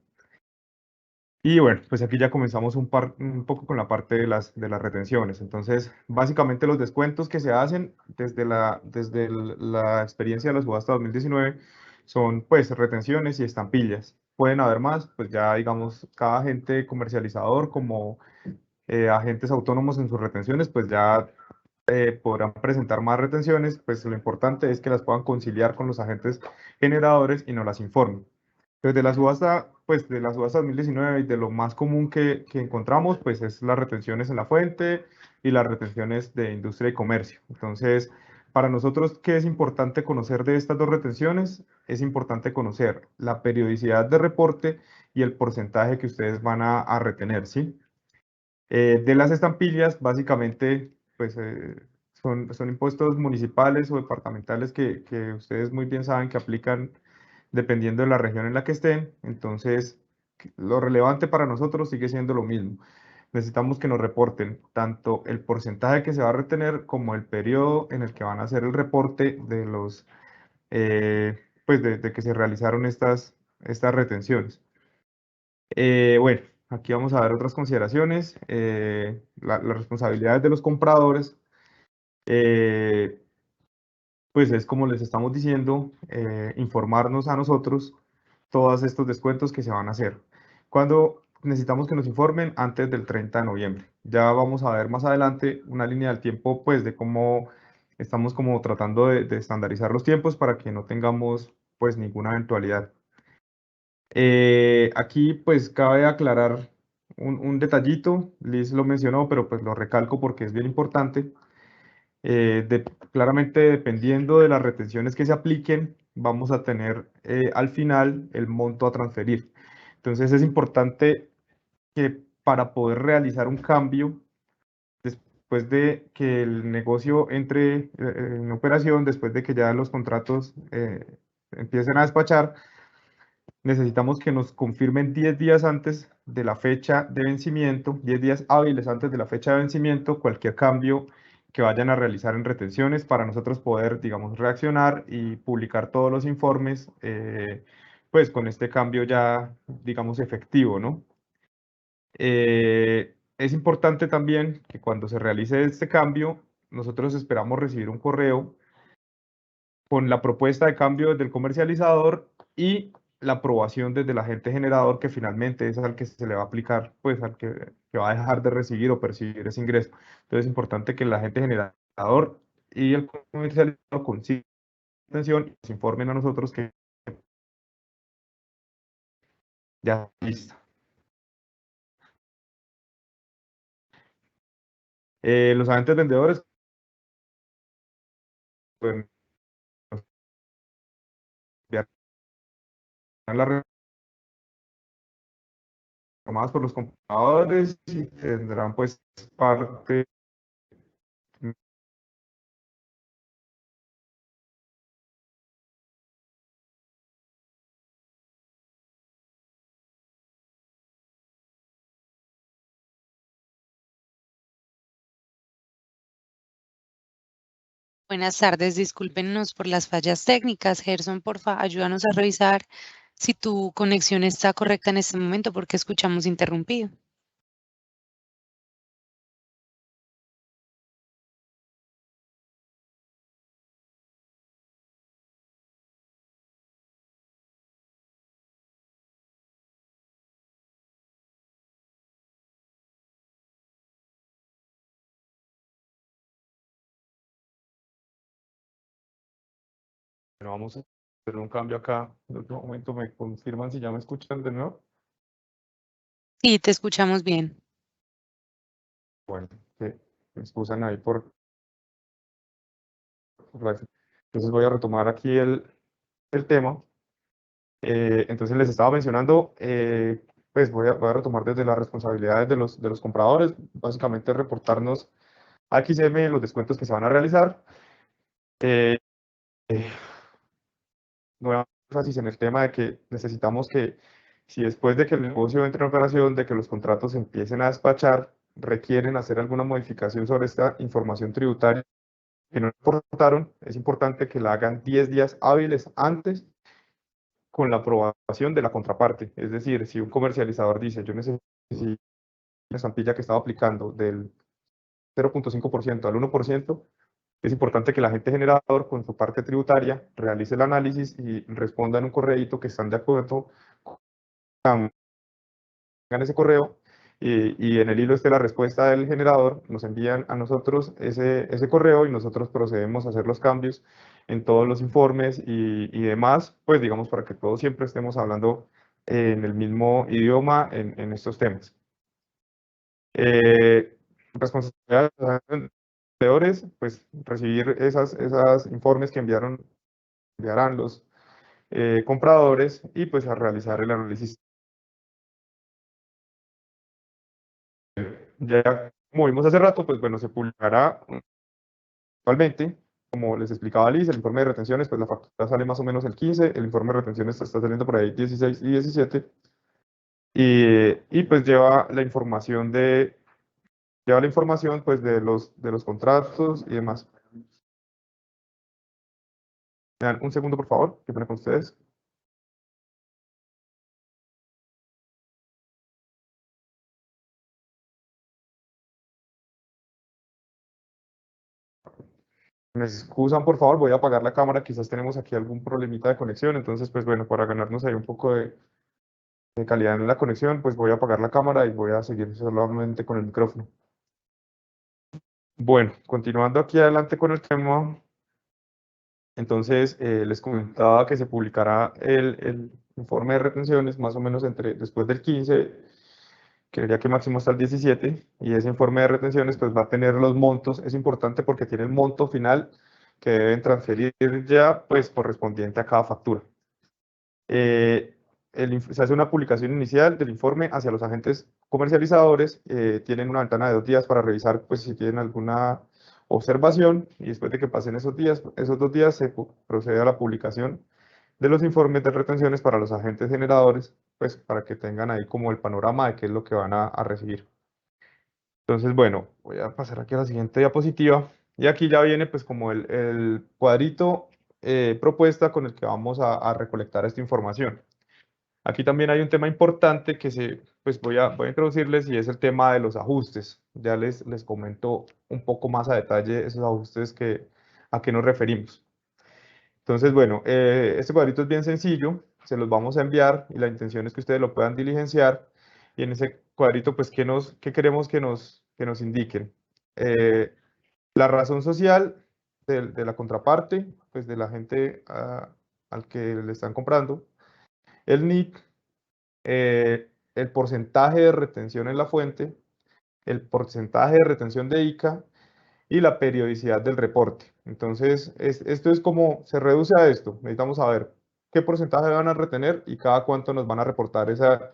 Y bueno, pues aquí ya comenzamos un poco con la parte de las retenciones. Entonces, básicamente los descuentos que se hacen desde la experiencia de la subasta 2019 son pues retenciones y estampillas. Pueden haber más, pues ya digamos, cada agente comercializador como agentes autónomos en sus retenciones, pues ya podrán presentar más retenciones, pues lo importante es que las puedan conciliar con los agentes generadores y no las informen. Desde la subasta, pues de la subasta 2019 y de lo más común que encontramos, pues es las retenciones en la fuente y las retenciones de industria y comercio. Entonces, para nosotros, ¿qué es importante conocer de estas dos retenciones? Es importante conocer la periodicidad de reporte y el porcentaje que ustedes van a retener, ¿sí? De las estampillas, básicamente, pues son impuestos municipales o departamentales que ustedes muy bien saben que aplican dependiendo de la región en la que estén. Entonces, lo relevante para nosotros sigue siendo lo mismo. Necesitamos que nos reporten tanto el porcentaje que se va a retener como el periodo en el que van a hacer el reporte de pues de que se realizaron estas retenciones. Bueno, aquí vamos a ver otras consideraciones. Las responsabilidades de los compradores, pues es como les estamos diciendo, informarnos a nosotros todos estos descuentos que se van a hacer. Cuando necesitamos que nos informen antes del 30 de noviembre. Ya vamos a ver más adelante una línea del tiempo, pues de cómo estamos como tratando de estandarizar los tiempos para que no tengamos pues ninguna eventualidad. Aquí pues cabe aclarar un detallito, Liz lo mencionó, pero pues lo recalco porque es bien importante. Claramente dependiendo de las retenciones que se apliquen, vamos a tener al final el monto a transferir. Entonces es importante que para poder realizar un cambio, después de que el negocio entre en operación, después de que ya los contratos empiecen a despachar, necesitamos que nos confirmen 10 días antes de la fecha de vencimiento, 10 días hábiles antes de la fecha de vencimiento, cualquier cambio que vayan a realizar en retenciones para nosotros poder, digamos, reaccionar y publicar todos los informes, pues con este cambio ya, digamos, efectivo, ¿no? Es importante también que cuando se realice este cambio, nosotros esperamos recibir un correo con la propuesta de cambio del comercializador y la aprobación desde el agente generador, que finalmente es al que se le va a aplicar, pues al que va a dejar de recibir o percibir ese ingreso. Entonces es importante que el agente generador y el comercializador consigan atención y nos informen a nosotros que ya está lista. Los agentes vendedores pueden enviar las reclamadas por los compradores y tendrán pues parte Buenas tardes, discúlpenos por las fallas técnicas. Gerson, porfa, ayúdanos a revisar si tu conexión está correcta en este momento porque escuchamos interrumpido. Bueno, vamos a hacer un cambio acá. En otro momento me confirman si ya me escuchan de nuevo. Sí, te escuchamos bien. Bueno, me excusan ahí entonces voy a retomar aquí el tema. Entonces les estaba mencionando, pues voy a retomar desde las responsabilidades de los compradores, básicamente reportarnos a XM los descuentos que se van a realizar. Eh, Nueva énfasis en el tema de que necesitamos que, si después de que el negocio entre en operación, de que los contratos empiecen a despachar, requieren hacer alguna modificación sobre esta información tributaria que no reportaron, es importante que la hagan 10 días hábiles antes con la aprobación de la contraparte. Es decir, si un comercializador dice, yo necesito la estampilla que estaba aplicando del 0.5% al 1%, es importante que el agente generador con su parte tributaria realice el análisis y responda en un correíto que están de acuerdo, hagan ese correo y en el hilo esté la respuesta del generador, nos envían a nosotros ese correo y nosotros procedemos a hacer los cambios en todos los informes y demás, pues digamos para que todos siempre estemos hablando en el mismo idioma en estos temas. Responsabilidad de los vendedores, pues recibir esos informes que enviarán los compradores y pues a realizar el análisis. Ya como vimos hace rato, pues bueno, se publicará actualmente, como les explicaba Liz, el informe de retenciones, pues la factura sale más o menos el 15, el informe de retenciones está saliendo por ahí 16 y 17, y pues lleva la información pues de los contratos y demás. ¿Me dan un segundo, por favor? ¿Qué pone con ustedes? Me excusan, por favor, voy a apagar la cámara, quizás tenemos aquí algún problemita de conexión, entonces, pues bueno, para ganarnos ahí un poco de calidad en la conexión, pues voy a apagar la cámara y voy a seguir solamente con el micrófono. Bueno, continuando aquí adelante con el tema, entonces les comentaba que se publicará el informe de retenciones más o menos después del 15, creería que máximo hasta el 17, y ese informe de retenciones pues va a tener los montos, es importante porque tiene el monto final que deben transferir ya pues correspondiente a cada factura. Se hace una publicación inicial del informe hacia los agentes comercializadores, tienen una ventana de 2 días para revisar pues si tienen alguna observación y después de que pasen esos 2 días se procede a la publicación de los informes de retenciones para los agentes generadores, pues para que tengan ahí como el panorama de qué es lo que van a recibir. Entonces, bueno, voy a pasar aquí a la siguiente diapositiva y aquí ya viene pues como el cuadrito propuesta con el que vamos a recolectar esta información. Aquí también hay un tema importante que pues voy a introducirles y es el tema de los ajustes. Ya les comento un poco más a detalle esos ajustes a qué nos referimos. Entonces, bueno, este cuadrito es bien sencillo, se los vamos a enviar y la intención es que ustedes lo puedan diligenciar. Y en ese cuadrito, pues, ¿qué queremos que nos indiquen? La razón social de la contraparte, pues de la gente al que le están comprando, el NIC, el porcentaje de retención en la fuente, el porcentaje de retención de ICA y la periodicidad del reporte. Entonces, esto es como se reduce a esto. Necesitamos saber qué porcentaje van a retener y cada cuánto nos van a reportar esa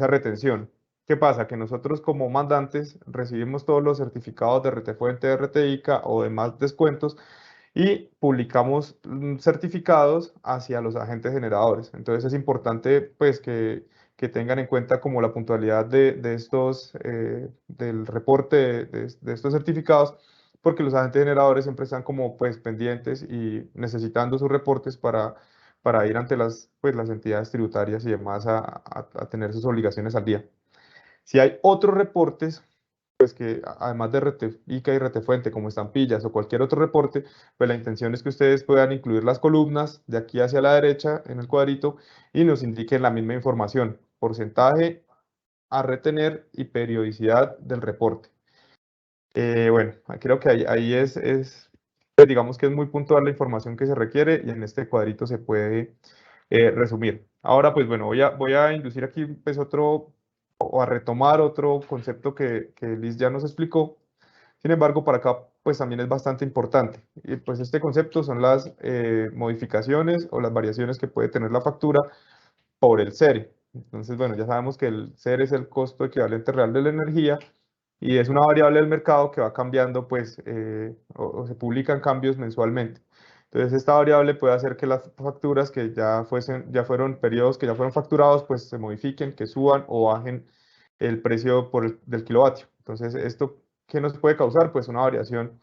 retención. ¿Qué pasa? Que nosotros como mandantes recibimos todos los certificados de RT Fuente, RT ICA o demás descuentos y publicamos certificados hacia los agentes generadores. Entonces es importante pues que tengan en cuenta como la puntualidad del reporte de estos certificados porque los agentes generadores siempre están como pues pendientes y necesitando sus reportes para ir ante las entidades tributarias y demás a tener sus obligaciones al día. Si hay otros reportes, pues que además de RETEICA y RETEFuente, como estampillas o cualquier otro reporte, pues la intención es que ustedes puedan incluir las columnas de aquí hacia la derecha en el cuadrito y nos indiquen la misma información, porcentaje a retener y periodicidad del reporte. Bueno, creo que ahí pues digamos que es muy puntual la información que se requiere y en este cuadrito se puede resumir. Ahora, pues bueno, voy a inducir aquí pues o a retomar otro concepto que Liz ya nos explicó. Sin embargo, para acá pues también es bastante importante. Y pues este concepto son las modificaciones o las variaciones que puede tener la factura por el SERE. Entonces, bueno, ya sabemos que el SERE es el costo equivalente real de la energía y es una variable del mercado que va cambiando, pues, o se publican cambios mensualmente. Entonces, esta variable puede hacer que las facturas que ya fueron periodos que ya fueron facturados, pues se modifiquen, que suban o bajen el precio del kilovatio. Entonces, ¿esto qué nos puede causar? Pues una variación,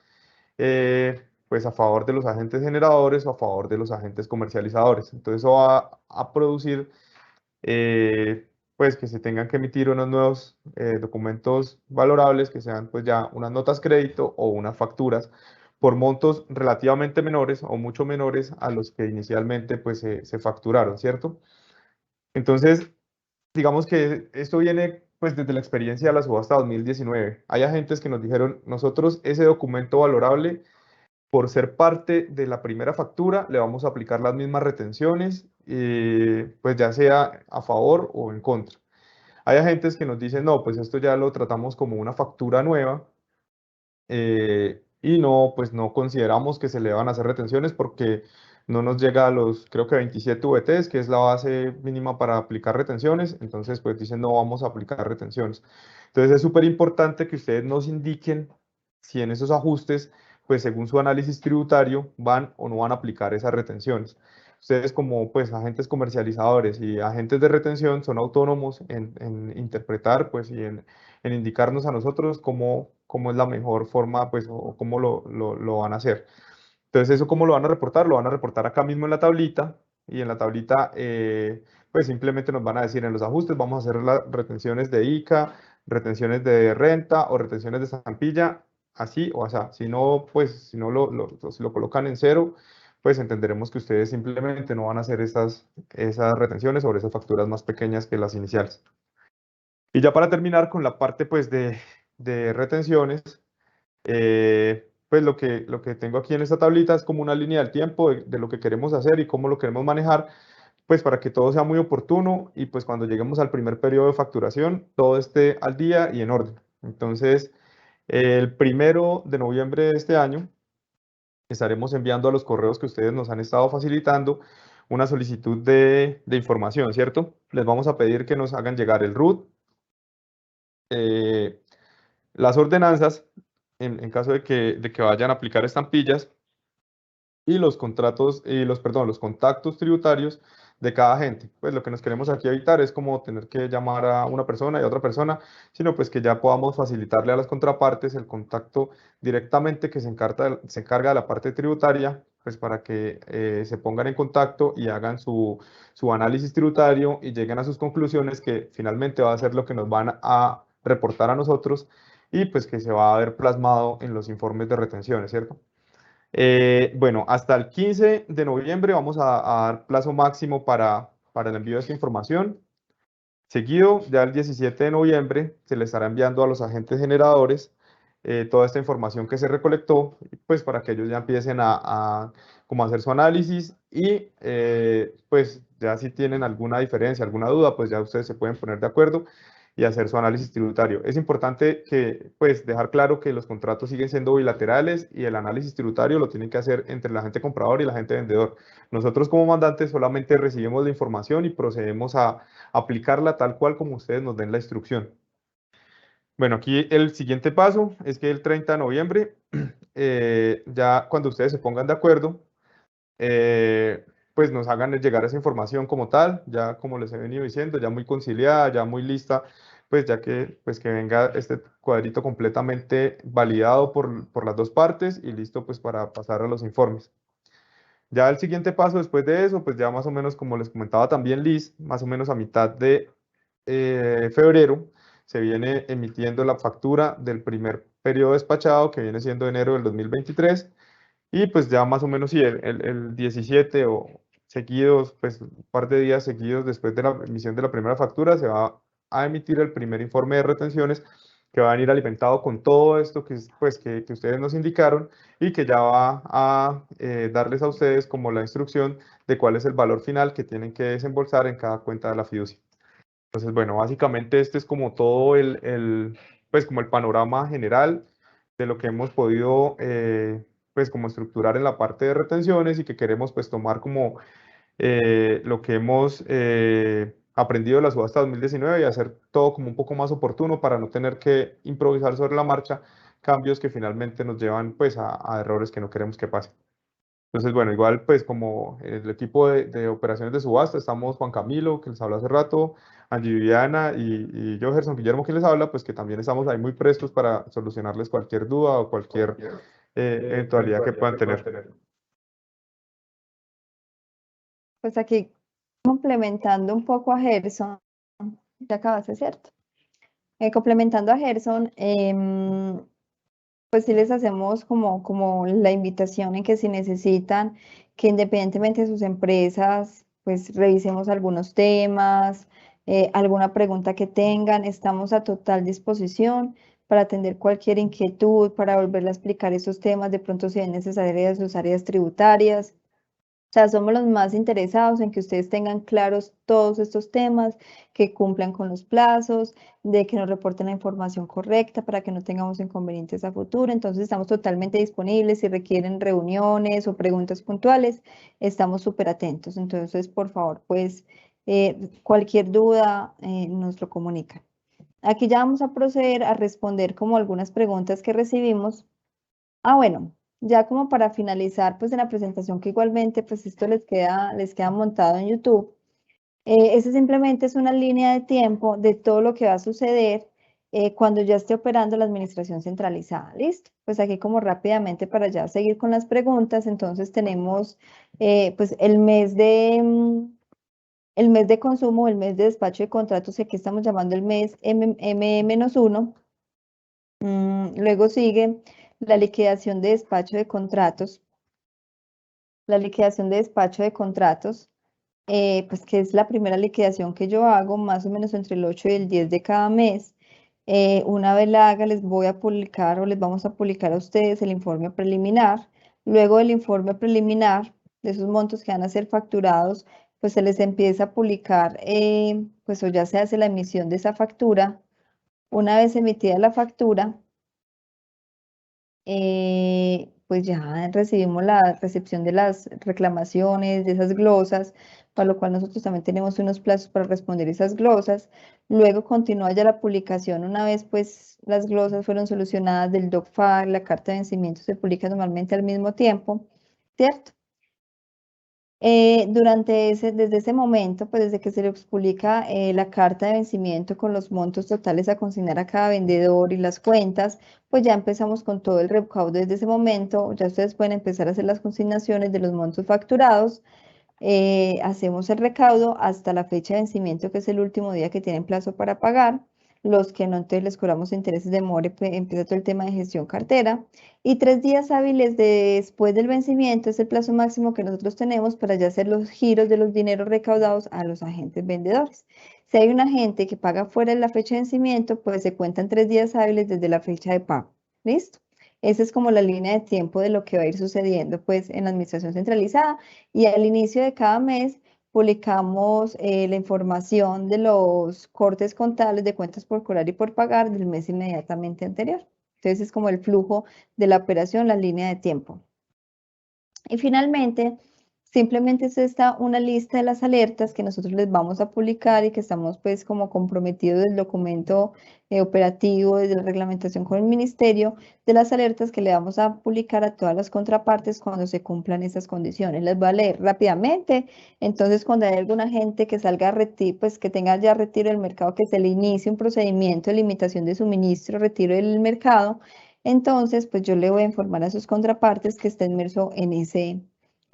pues a favor de los agentes generadores o a favor de los agentes comercializadores. Entonces, eso va a producir pues que se tengan que emitir unos nuevos documentos valorables, que sean pues ya unas notas crédito o unas facturas por montos relativamente menores o mucho menores a los que inicialmente pues se facturaron, ¿cierto? Entonces, digamos que esto viene pues desde la experiencia de la subasta 2019. Hay agentes que nos dijeron, nosotros ese documento valorable por ser parte de la primera factura, le vamos a aplicar las mismas retenciones, pues ya sea a favor o en contra. Hay agentes que nos dicen, no, pues esto ya lo tratamos como una factura nueva y no, pues no consideramos que se le van a hacer retenciones porque no nos llega a los, creo que 27 VTs, que es la base mínima para aplicar retenciones, entonces pues dicen no vamos a aplicar retenciones. Entonces es súper importante que ustedes nos indiquen si en esos ajustes, pues según su análisis tributario, van o no van a aplicar esas retenciones. Ustedes como pues agentes comercializadores y agentes de retención son autónomos en interpretar pues y en indicarnos a nosotros cómo es la mejor forma, pues, o cómo lo van a hacer. Entonces, ¿eso cómo lo van a reportar? Lo van a reportar acá mismo en la tablita, y en la tablita, pues, simplemente nos van a decir en los ajustes, vamos a hacer las retenciones de ICA, retenciones de renta o retenciones de estampilla, así o así. Si no, pues, si lo colocan en cero, pues entenderemos que ustedes simplemente no van a hacer esas retenciones sobre esas facturas más pequeñas que las iniciales. Y ya para terminar con la parte pues de retenciones, pues lo que tengo aquí en esta tablita es como una línea del tiempo de lo que queremos hacer y cómo lo queremos manejar, pues para que todo sea muy oportuno y pues cuando lleguemos al primer periodo de facturación, todo esté al día y en orden. Entonces, el 1 de noviembre de este año, estaremos enviando a los correos que ustedes nos han estado facilitando una solicitud de información, ¿cierto? Les vamos a pedir que nos hagan llegar el RUT, las ordenanzas, en caso de que vayan a aplicar estampillas, y los contratos, los contactos tributarios de cada agente. Pues lo que nos queremos aquí evitar es como tener que llamar a una persona y a otra persona, sino pues que ya podamos facilitarle a las contrapartes el contacto directamente que se encarga de la parte tributaria, pues para que se pongan en contacto y hagan su análisis tributario y lleguen a sus conclusiones, que finalmente va a ser lo que nos van a reportar a nosotros y pues que se va a ver plasmado en los informes de retenciones, ¿cierto? Bueno, hasta el 15 de noviembre vamos a dar plazo máximo para el envío de esta información. Seguido, ya el 17 de noviembre se le estará enviando a los agentes generadores toda esta información que se recolectó, pues para que ellos ya empiecen como hacer su análisis y pues ya si tienen alguna diferencia, alguna duda, pues ya ustedes se pueden poner de acuerdo y hacer su análisis tributario. Es importante que, pues, dejar claro que los contratos siguen siendo bilaterales y el análisis tributario lo tienen que hacer entre el agente comprador y el agente vendedor. Nosotros como mandantes solamente recibimos la información y procedemos a aplicarla tal cual como ustedes nos den la instrucción. Bueno, aquí el siguiente paso es que el 30 de noviembre, ya cuando ustedes se pongan de acuerdo, pues nos hagan llegar esa información como tal, ya como les he venido diciendo, ya muy conciliada, ya muy lista, pues ya que, pues, que venga este cuadrito completamente validado por las dos partes y listo pues para pasar a los informes. Ya el siguiente paso después de eso, pues ya más o menos como les comentaba también Liz, más o menos a mitad de febrero se viene emitiendo la factura del primer periodo despachado que viene siendo enero del 2023 y pues ya más o menos sí, el 17 o seguidos, pues un par de días seguidos después de la emisión de la primera factura se va a emitir el primer informe de retenciones que va a venir alimentado con todo esto que, pues, que ustedes nos indicaron y que ya va a darles a ustedes como la instrucción de cuál es el valor final que tienen que desembolsar en cada cuenta de la fiducia. Entonces, bueno, básicamente este es como todo pues como el panorama general de lo que hemos podido pues como estructurar en la parte de retenciones y que queremos pues tomar como lo que hemos aprendido de la subasta 2019 y hacer todo como un poco más oportuno para no tener que improvisar sobre la marcha cambios que finalmente nos llevan pues a errores que no queremos que pasen. Entonces, bueno, igual pues como el equipo de operaciones de subasta, estamos Juan Camilo, que les habló hace rato, Angie Viviana y yo, Gerson Guillermo, que les habla, pues que también estamos ahí muy prestos para solucionarles cualquier duda o cualquier eventualidad que puedan tener. Pues aquí complementando un poco a Gerson, ya acabaste, ¿cierto? Complementando a Gerson, pues sí les hacemos como la invitación en que si necesitan que independientemente de sus empresas, pues revisemos algunos temas, alguna pregunta que tengan, estamos a total disposición para atender cualquier inquietud, para volverle a explicar esos temas, de pronto si es necesario de sus áreas tributarias. O sea, somos los más interesados en que ustedes tengan claros todos estos temas, que cumplan con los plazos, de que nos reporten la información correcta para que no tengamos inconvenientes a futuro. Entonces, estamos totalmente disponibles. Si requieren reuniones o preguntas puntuales, estamos súper atentos. Entonces, por favor, pues, cualquier duda nos lo comunican. Aquí ya vamos a proceder a responder como algunas preguntas que recibimos. Bueno. Ya como para finalizar, pues en la presentación que igualmente, pues esto les queda montado en YouTube. Ese simplemente es una línea de tiempo de todo lo que va a suceder cuando ya esté operando la administración centralizada. ¿Listo? Pues aquí como rápidamente para ya seguir con las preguntas, entonces tenemos pues el mes de consumo, el mes de despacho de contratos, que aquí estamos llamando el mes M-1. Luego sigue la liquidación de despacho de contratos. La liquidación de despacho de contratos, pues que es la primera liquidación que yo hago, más o menos entre el 8 y el 10 de cada mes. Una vez la haga, les voy a publicar o les vamos a publicar a ustedes el informe preliminar. Luego del informe preliminar, de esos montos que van a ser facturados, pues se les empieza a publicar, pues o ya se hace la emisión de esa factura. Una vez emitida la factura, pues ya recibimos la recepción de las reclamaciones, de esas glosas, para lo cual nosotros también tenemos unos plazos para responder esas glosas. Luego continúa ya la publicación, una vez pues las glosas fueron solucionadas del DOC-FAR, la carta de vencimiento se publica normalmente al mismo tiempo, ¿cierto? Desde ese momento, pues desde que se les publica la carta de vencimiento con los montos totales a consignar a cada vendedor y las cuentas, pues ya empezamos con todo el recaudo desde ese momento. Ya ustedes pueden empezar a hacer las consignaciones de los montos facturados. Hacemos el recaudo hasta la fecha de vencimiento, que es el último día que tienen plazo para pagar. Los que no, entonces les cobramos intereses de more, pues empieza todo el tema de gestión cartera. Y 3 días hábiles después del vencimiento es el plazo máximo que nosotros tenemos para ya hacer los giros de los dineros recaudados a los agentes vendedores. Si hay un agente que paga fuera de la fecha de vencimiento, pues se cuentan 3 días hábiles desde la fecha de pago. ¿Listo? Esa es como la línea de tiempo de lo que va a ir sucediendo pues en la administración centralizada, y al inicio de cada mes publicamos la información de los cortes contables de cuentas por cobrar y por pagar del mes inmediatamente anterior. Entonces es como el flujo de la operación, la línea de tiempo. Y finalmente Simplemente es esta una lista de las alertas que nosotros les vamos a publicar y que estamos pues como comprometidos del documento operativo, desde la reglamentación con el ministerio, de las alertas que le vamos a publicar a todas las contrapartes cuando se cumplan esas condiciones. Les voy a leer rápidamente. Entonces, cuando hay alguna gente que salga a retiro, pues que tenga ya retiro del mercado, que se le inicie un procedimiento de limitación de suministro, retiro del mercado, entonces pues yo le voy a informar a sus contrapartes que está inmerso en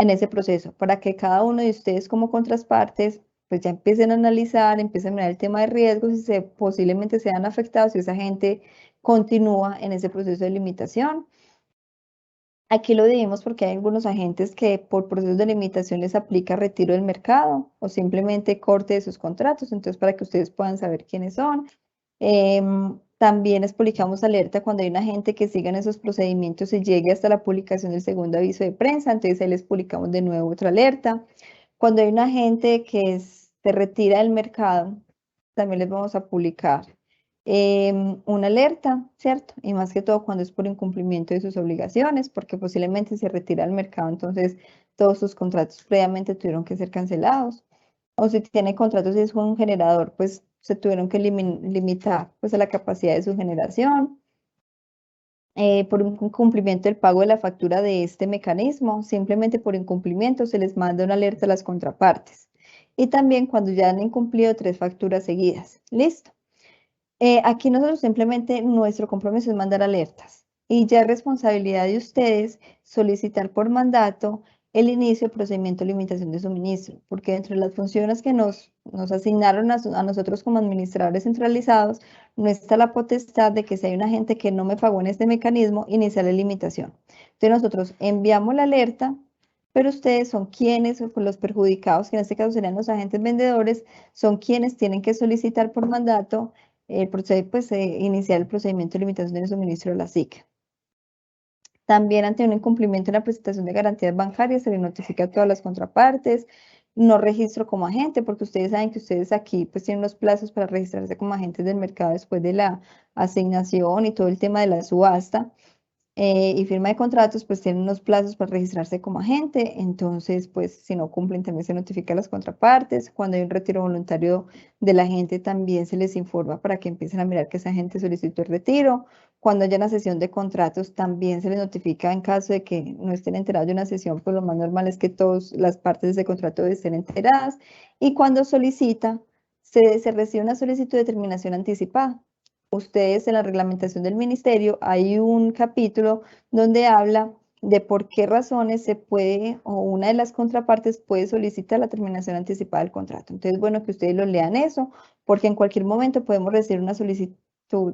ese proceso, para que cada uno de ustedes como contrapartes pues ya empiecen a analizar, empiecen a mirar el tema de riesgos y posiblemente sean afectados si esa gente continúa en ese proceso de limitación. Aquí lo dividimos porque hay algunos agentes que por procesos de limitación les aplica retiro del mercado o simplemente corte de sus contratos, entonces para que ustedes puedan saber quiénes son. También les publicamos alerta cuando hay un agente que siga en esos procedimientos y llegue hasta la publicación del segundo aviso de prensa, entonces ahí les publicamos de nuevo otra alerta. Cuando hay un agente que se retira del mercado, también les vamos a publicar una alerta, ¿cierto? Y más que todo cuando es por incumplimiento de sus obligaciones, porque posiblemente se retira del mercado, entonces todos sus contratos previamente tuvieron que ser cancelados. O si tiene contratos y es un generador, pues se tuvieron que limitar pues, a la capacidad de su generación. Por un incumplimiento del pago de la factura de este mecanismo, simplemente por incumplimiento se les manda una alerta a las contrapartes. Y también cuando ya han incumplido 3 facturas seguidas. Listo. Aquí nosotros simplemente nuestro compromiso es mandar alertas y ya es responsabilidad de ustedes solicitar por mandato el inicio del procedimiento de limitación de suministro, porque dentro de las funciones que nos asignaron a nosotros como administradores centralizados, no está la potestad de que si hay una gente que no me pagó en este mecanismo, iniciar la limitación. Entonces nosotros enviamos la alerta, pero ustedes son quienes, o los perjudicados, que en este caso serían los agentes vendedores, son quienes tienen que solicitar por mandato pues, iniciar el procedimiento de limitación del suministro de la SIC. También ante un incumplimiento en la presentación de garantías bancarias se le notifica a todas las contrapartes. No registro como agente, porque ustedes saben que ustedes aquí pues tienen los plazos para registrarse como agentes del mercado después de la asignación y todo el tema de la subasta. Y firma de contratos, pues tienen unos plazos para registrarse como agente, entonces, pues si no cumplen, también se notifica a las contrapartes. Cuando hay un retiro voluntario del agente, también se les informa para que empiecen a mirar que ese agente solicitó el retiro. Cuando haya una sesión de contratos, también se les notifica en caso de que no estén enterados de una sesión, pues lo más normal es que todas las partes de ese contrato estén enteradas. Y cuando solicita, se recibe una solicitud de terminación anticipada. Ustedes en la reglamentación del ministerio hay un capítulo donde habla de por qué razones se puede o una de las contrapartes puede solicitar la terminación anticipada del contrato. Entonces, bueno, que ustedes lo lean eso, porque en cualquier momento podemos recibir una solicitud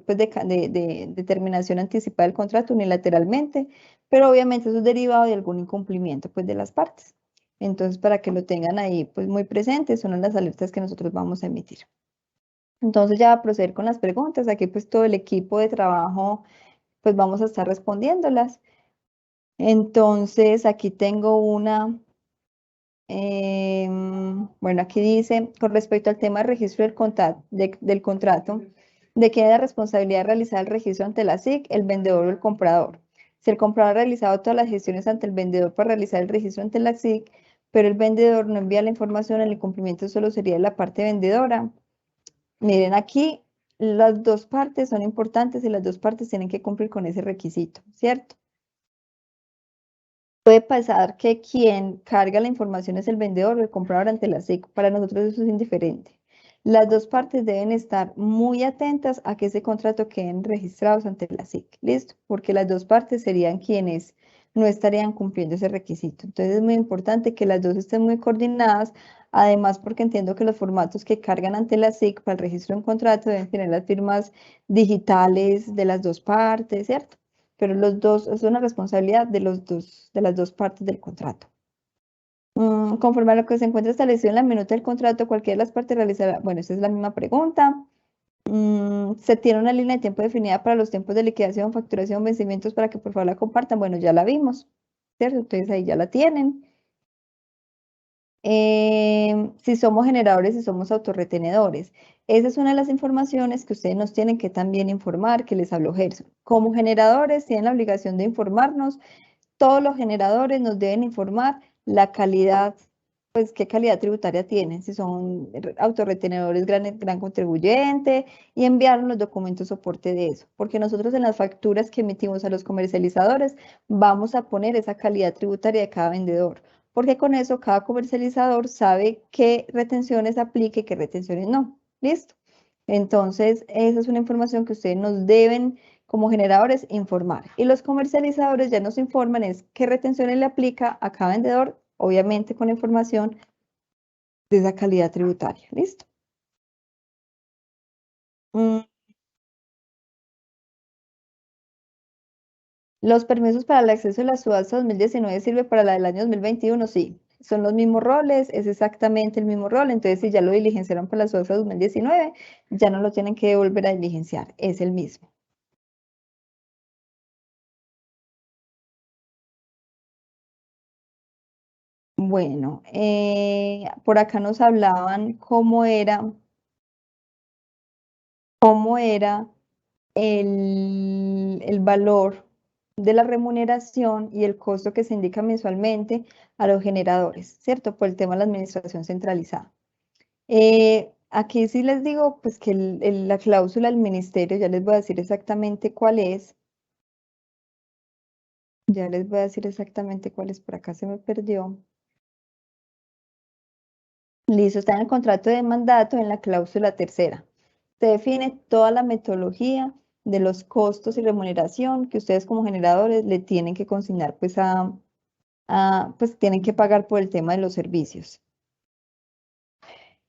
pues, de terminación anticipada del contrato unilateralmente, pero obviamente eso es derivado de algún incumplimiento pues, de las partes. Entonces, para que lo tengan ahí pues, muy presente, son las alertas que nosotros vamos a emitir. Entonces ya va a proceder con las preguntas. Aquí pues todo el equipo de trabajo pues vamos a estar respondiéndolas. Entonces aquí tengo una, bueno, aquí dice, con respecto al tema del registro del contrato, ¿de quién es la responsabilidad de realizar el registro ante la SIC, el vendedor o el comprador? Si el comprador ha realizado todas las gestiones ante el vendedor para realizar el registro ante la SIC, pero el vendedor no envía la información, el incumplimiento solo sería de la parte vendedora. Miren, aquí las dos partes son importantes y las dos partes tienen que cumplir con ese requisito, ¿cierto? Puede pasar que quien carga la información es el vendedor o el comprador ante la SIC. Para nosotros eso es indiferente. Las dos partes deben estar muy atentas a que ese contrato queden registrados ante la SIC, ¿listo? Porque las dos partes serían quienes no estarían cumpliendo ese requisito. Entonces es muy importante que las dos estén muy coordinadas, además porque entiendo que los formatos que cargan ante la SIC para el registro de un contrato deben tener las firmas digitales de las dos partes, ¿cierto? Pero los dos, es una responsabilidad de las dos partes del contrato. Conforme a lo que se encuentra establecido en la minuta del contrato, cualquiera de las partes realizará, bueno, esa es la misma pregunta. Se tiene una línea de tiempo definida para los tiempos de liquidación, facturación, vencimientos para que por favor la compartan. Bueno, ya la vimos, ¿cierto? Entonces ahí ya la tienen. Si somos generadores y somos autorretenedores. Esa es una de las informaciones que ustedes nos tienen que también informar, que les habló Gerson. Como generadores tienen la obligación de informarnos. Todos los generadores nos deben informar la calidad, pues qué calidad tributaria tienen, si son autorretenedores gran contribuyente, y enviar los documentos soporte de eso, porque nosotros en las facturas que emitimos a los comercializadores vamos a poner esa calidad tributaria de cada vendedor, porque con eso cada comercializador sabe qué retenciones aplique y qué retenciones no. ¿Listo? Entonces, esa es una información que ustedes nos deben, como generadores, informar. Y los comercializadores ya nos informan es qué retenciones le aplica a cada vendedor, obviamente con información de esa calidad tributaria. ¿Listo? Los permisos para el acceso a la subasta 2019 sirve para la del año 2021, sí. Son los mismos roles, es exactamente el mismo rol. Entonces, si ya lo diligenciaron para la subasta 2019, ya no lo tienen que volver a diligenciar, es el mismo. Bueno, por acá nos hablaban cómo era el valor de la remuneración y el costo que se indica mensualmente a los generadores, ¿cierto? Por el tema de la administración centralizada. Aquí sí les digo, pues que la cláusula del ministerio, ya les voy a decir exactamente cuál es. Ya les voy a decir exactamente cuál es, por acá se me perdió. Listo, está en el contrato de mandato en la cláusula tercera. Se define toda la metodología de los costos y remuneración que ustedes como generadores le tienen que consignar, pues pues tienen que pagar por el tema de los servicios.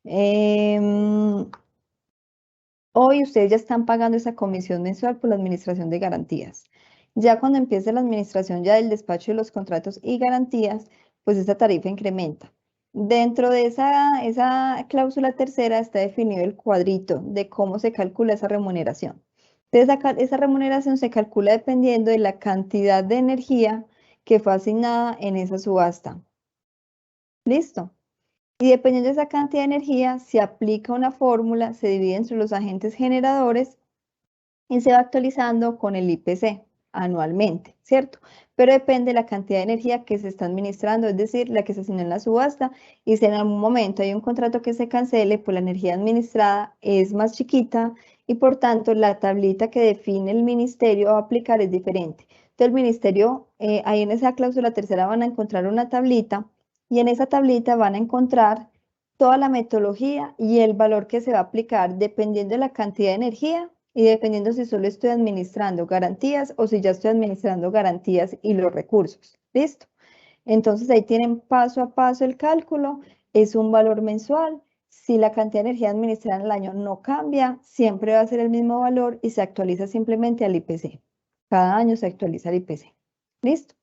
Hoy ustedes ya están pagando esa comisión mensual por la administración de garantías. Ya cuando empiece la administración ya del despacho de los contratos y garantías, pues esa tarifa incrementa. Dentro de esa cláusula tercera está definido el cuadrito de cómo se calcula esa remuneración. Entonces, esa remuneración se calcula dependiendo de la cantidad de energía que fue asignada en esa subasta. ¿Listo? Y dependiendo de esa cantidad de energía, se aplica una fórmula, se divide entre los agentes generadores y se va actualizando con el IPC anualmente, ¿cierto? Pero depende de la cantidad de energía que se está administrando, es decir, la que se asignó en la subasta, y si en algún momento hay un contrato que se cancele, pues la energía administrada es más chiquita y por tanto la tablita que define el ministerio a aplicar es diferente. Entonces el ministerio, ahí en esa cláusula tercera van a encontrar una tablita y en esa tablita van a encontrar toda la metodología y el valor que se va a aplicar dependiendo de la cantidad de energía y dependiendo si solo estoy administrando garantías o si ya estoy administrando garantías y los recursos. ¿Listo? Entonces ahí tienen paso a paso el cálculo, es un valor mensual. Si la cantidad de energía administrada en el año no cambia, siempre va a ser el mismo valor y se actualiza simplemente al IPC. Cada año se actualiza el IPC. ¿Listo?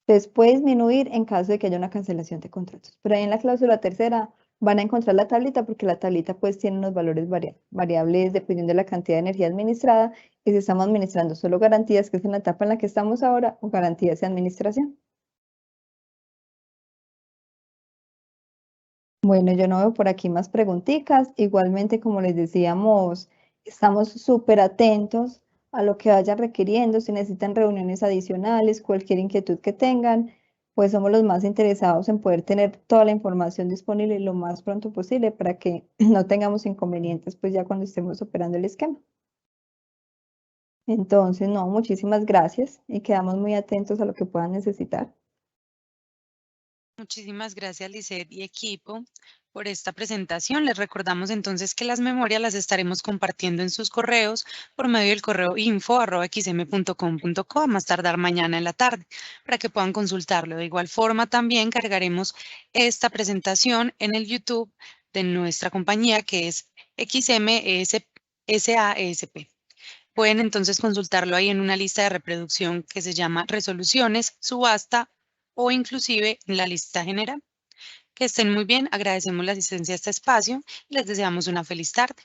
Entonces puede disminuir en caso de que haya una cancelación de contratos. Pero ahí en la cláusula tercera van a encontrar la tablita porque la tablita pues tiene unos valores variables dependiendo de la cantidad de energía administrada y si estamos administrando solo garantías, que es en la etapa en la que estamos ahora, o garantías de administración. Bueno, yo no veo por aquí más preguntitas. Igualmente, como les decíamos, estamos súper atentos a lo que vaya requiriendo. Si necesitan reuniones adicionales, cualquier inquietud que tengan, pues somos los más interesados en poder tener toda la información disponible lo más pronto posible para que no tengamos inconvenientes, pues ya cuando estemos operando el esquema. Entonces, no, muchísimas gracias y quedamos muy atentos a lo que puedan necesitar. Muchísimas gracias, Lisset y equipo, por esta presentación. Les recordamos entonces que las memorias las estaremos compartiendo en sus correos por medio del correo info@xm.com.co a más tardar mañana en la tarde para que puedan consultarlo. De igual forma, también cargaremos esta presentación en el YouTube de nuestra compañía que es XM-SAESP. Pueden entonces consultarlo ahí en una lista de reproducción que se llama Resoluciones, Subasta o inclusive en la lista general. Que estén muy bien, agradecemos la asistencia a este espacio y les deseamos una feliz tarde.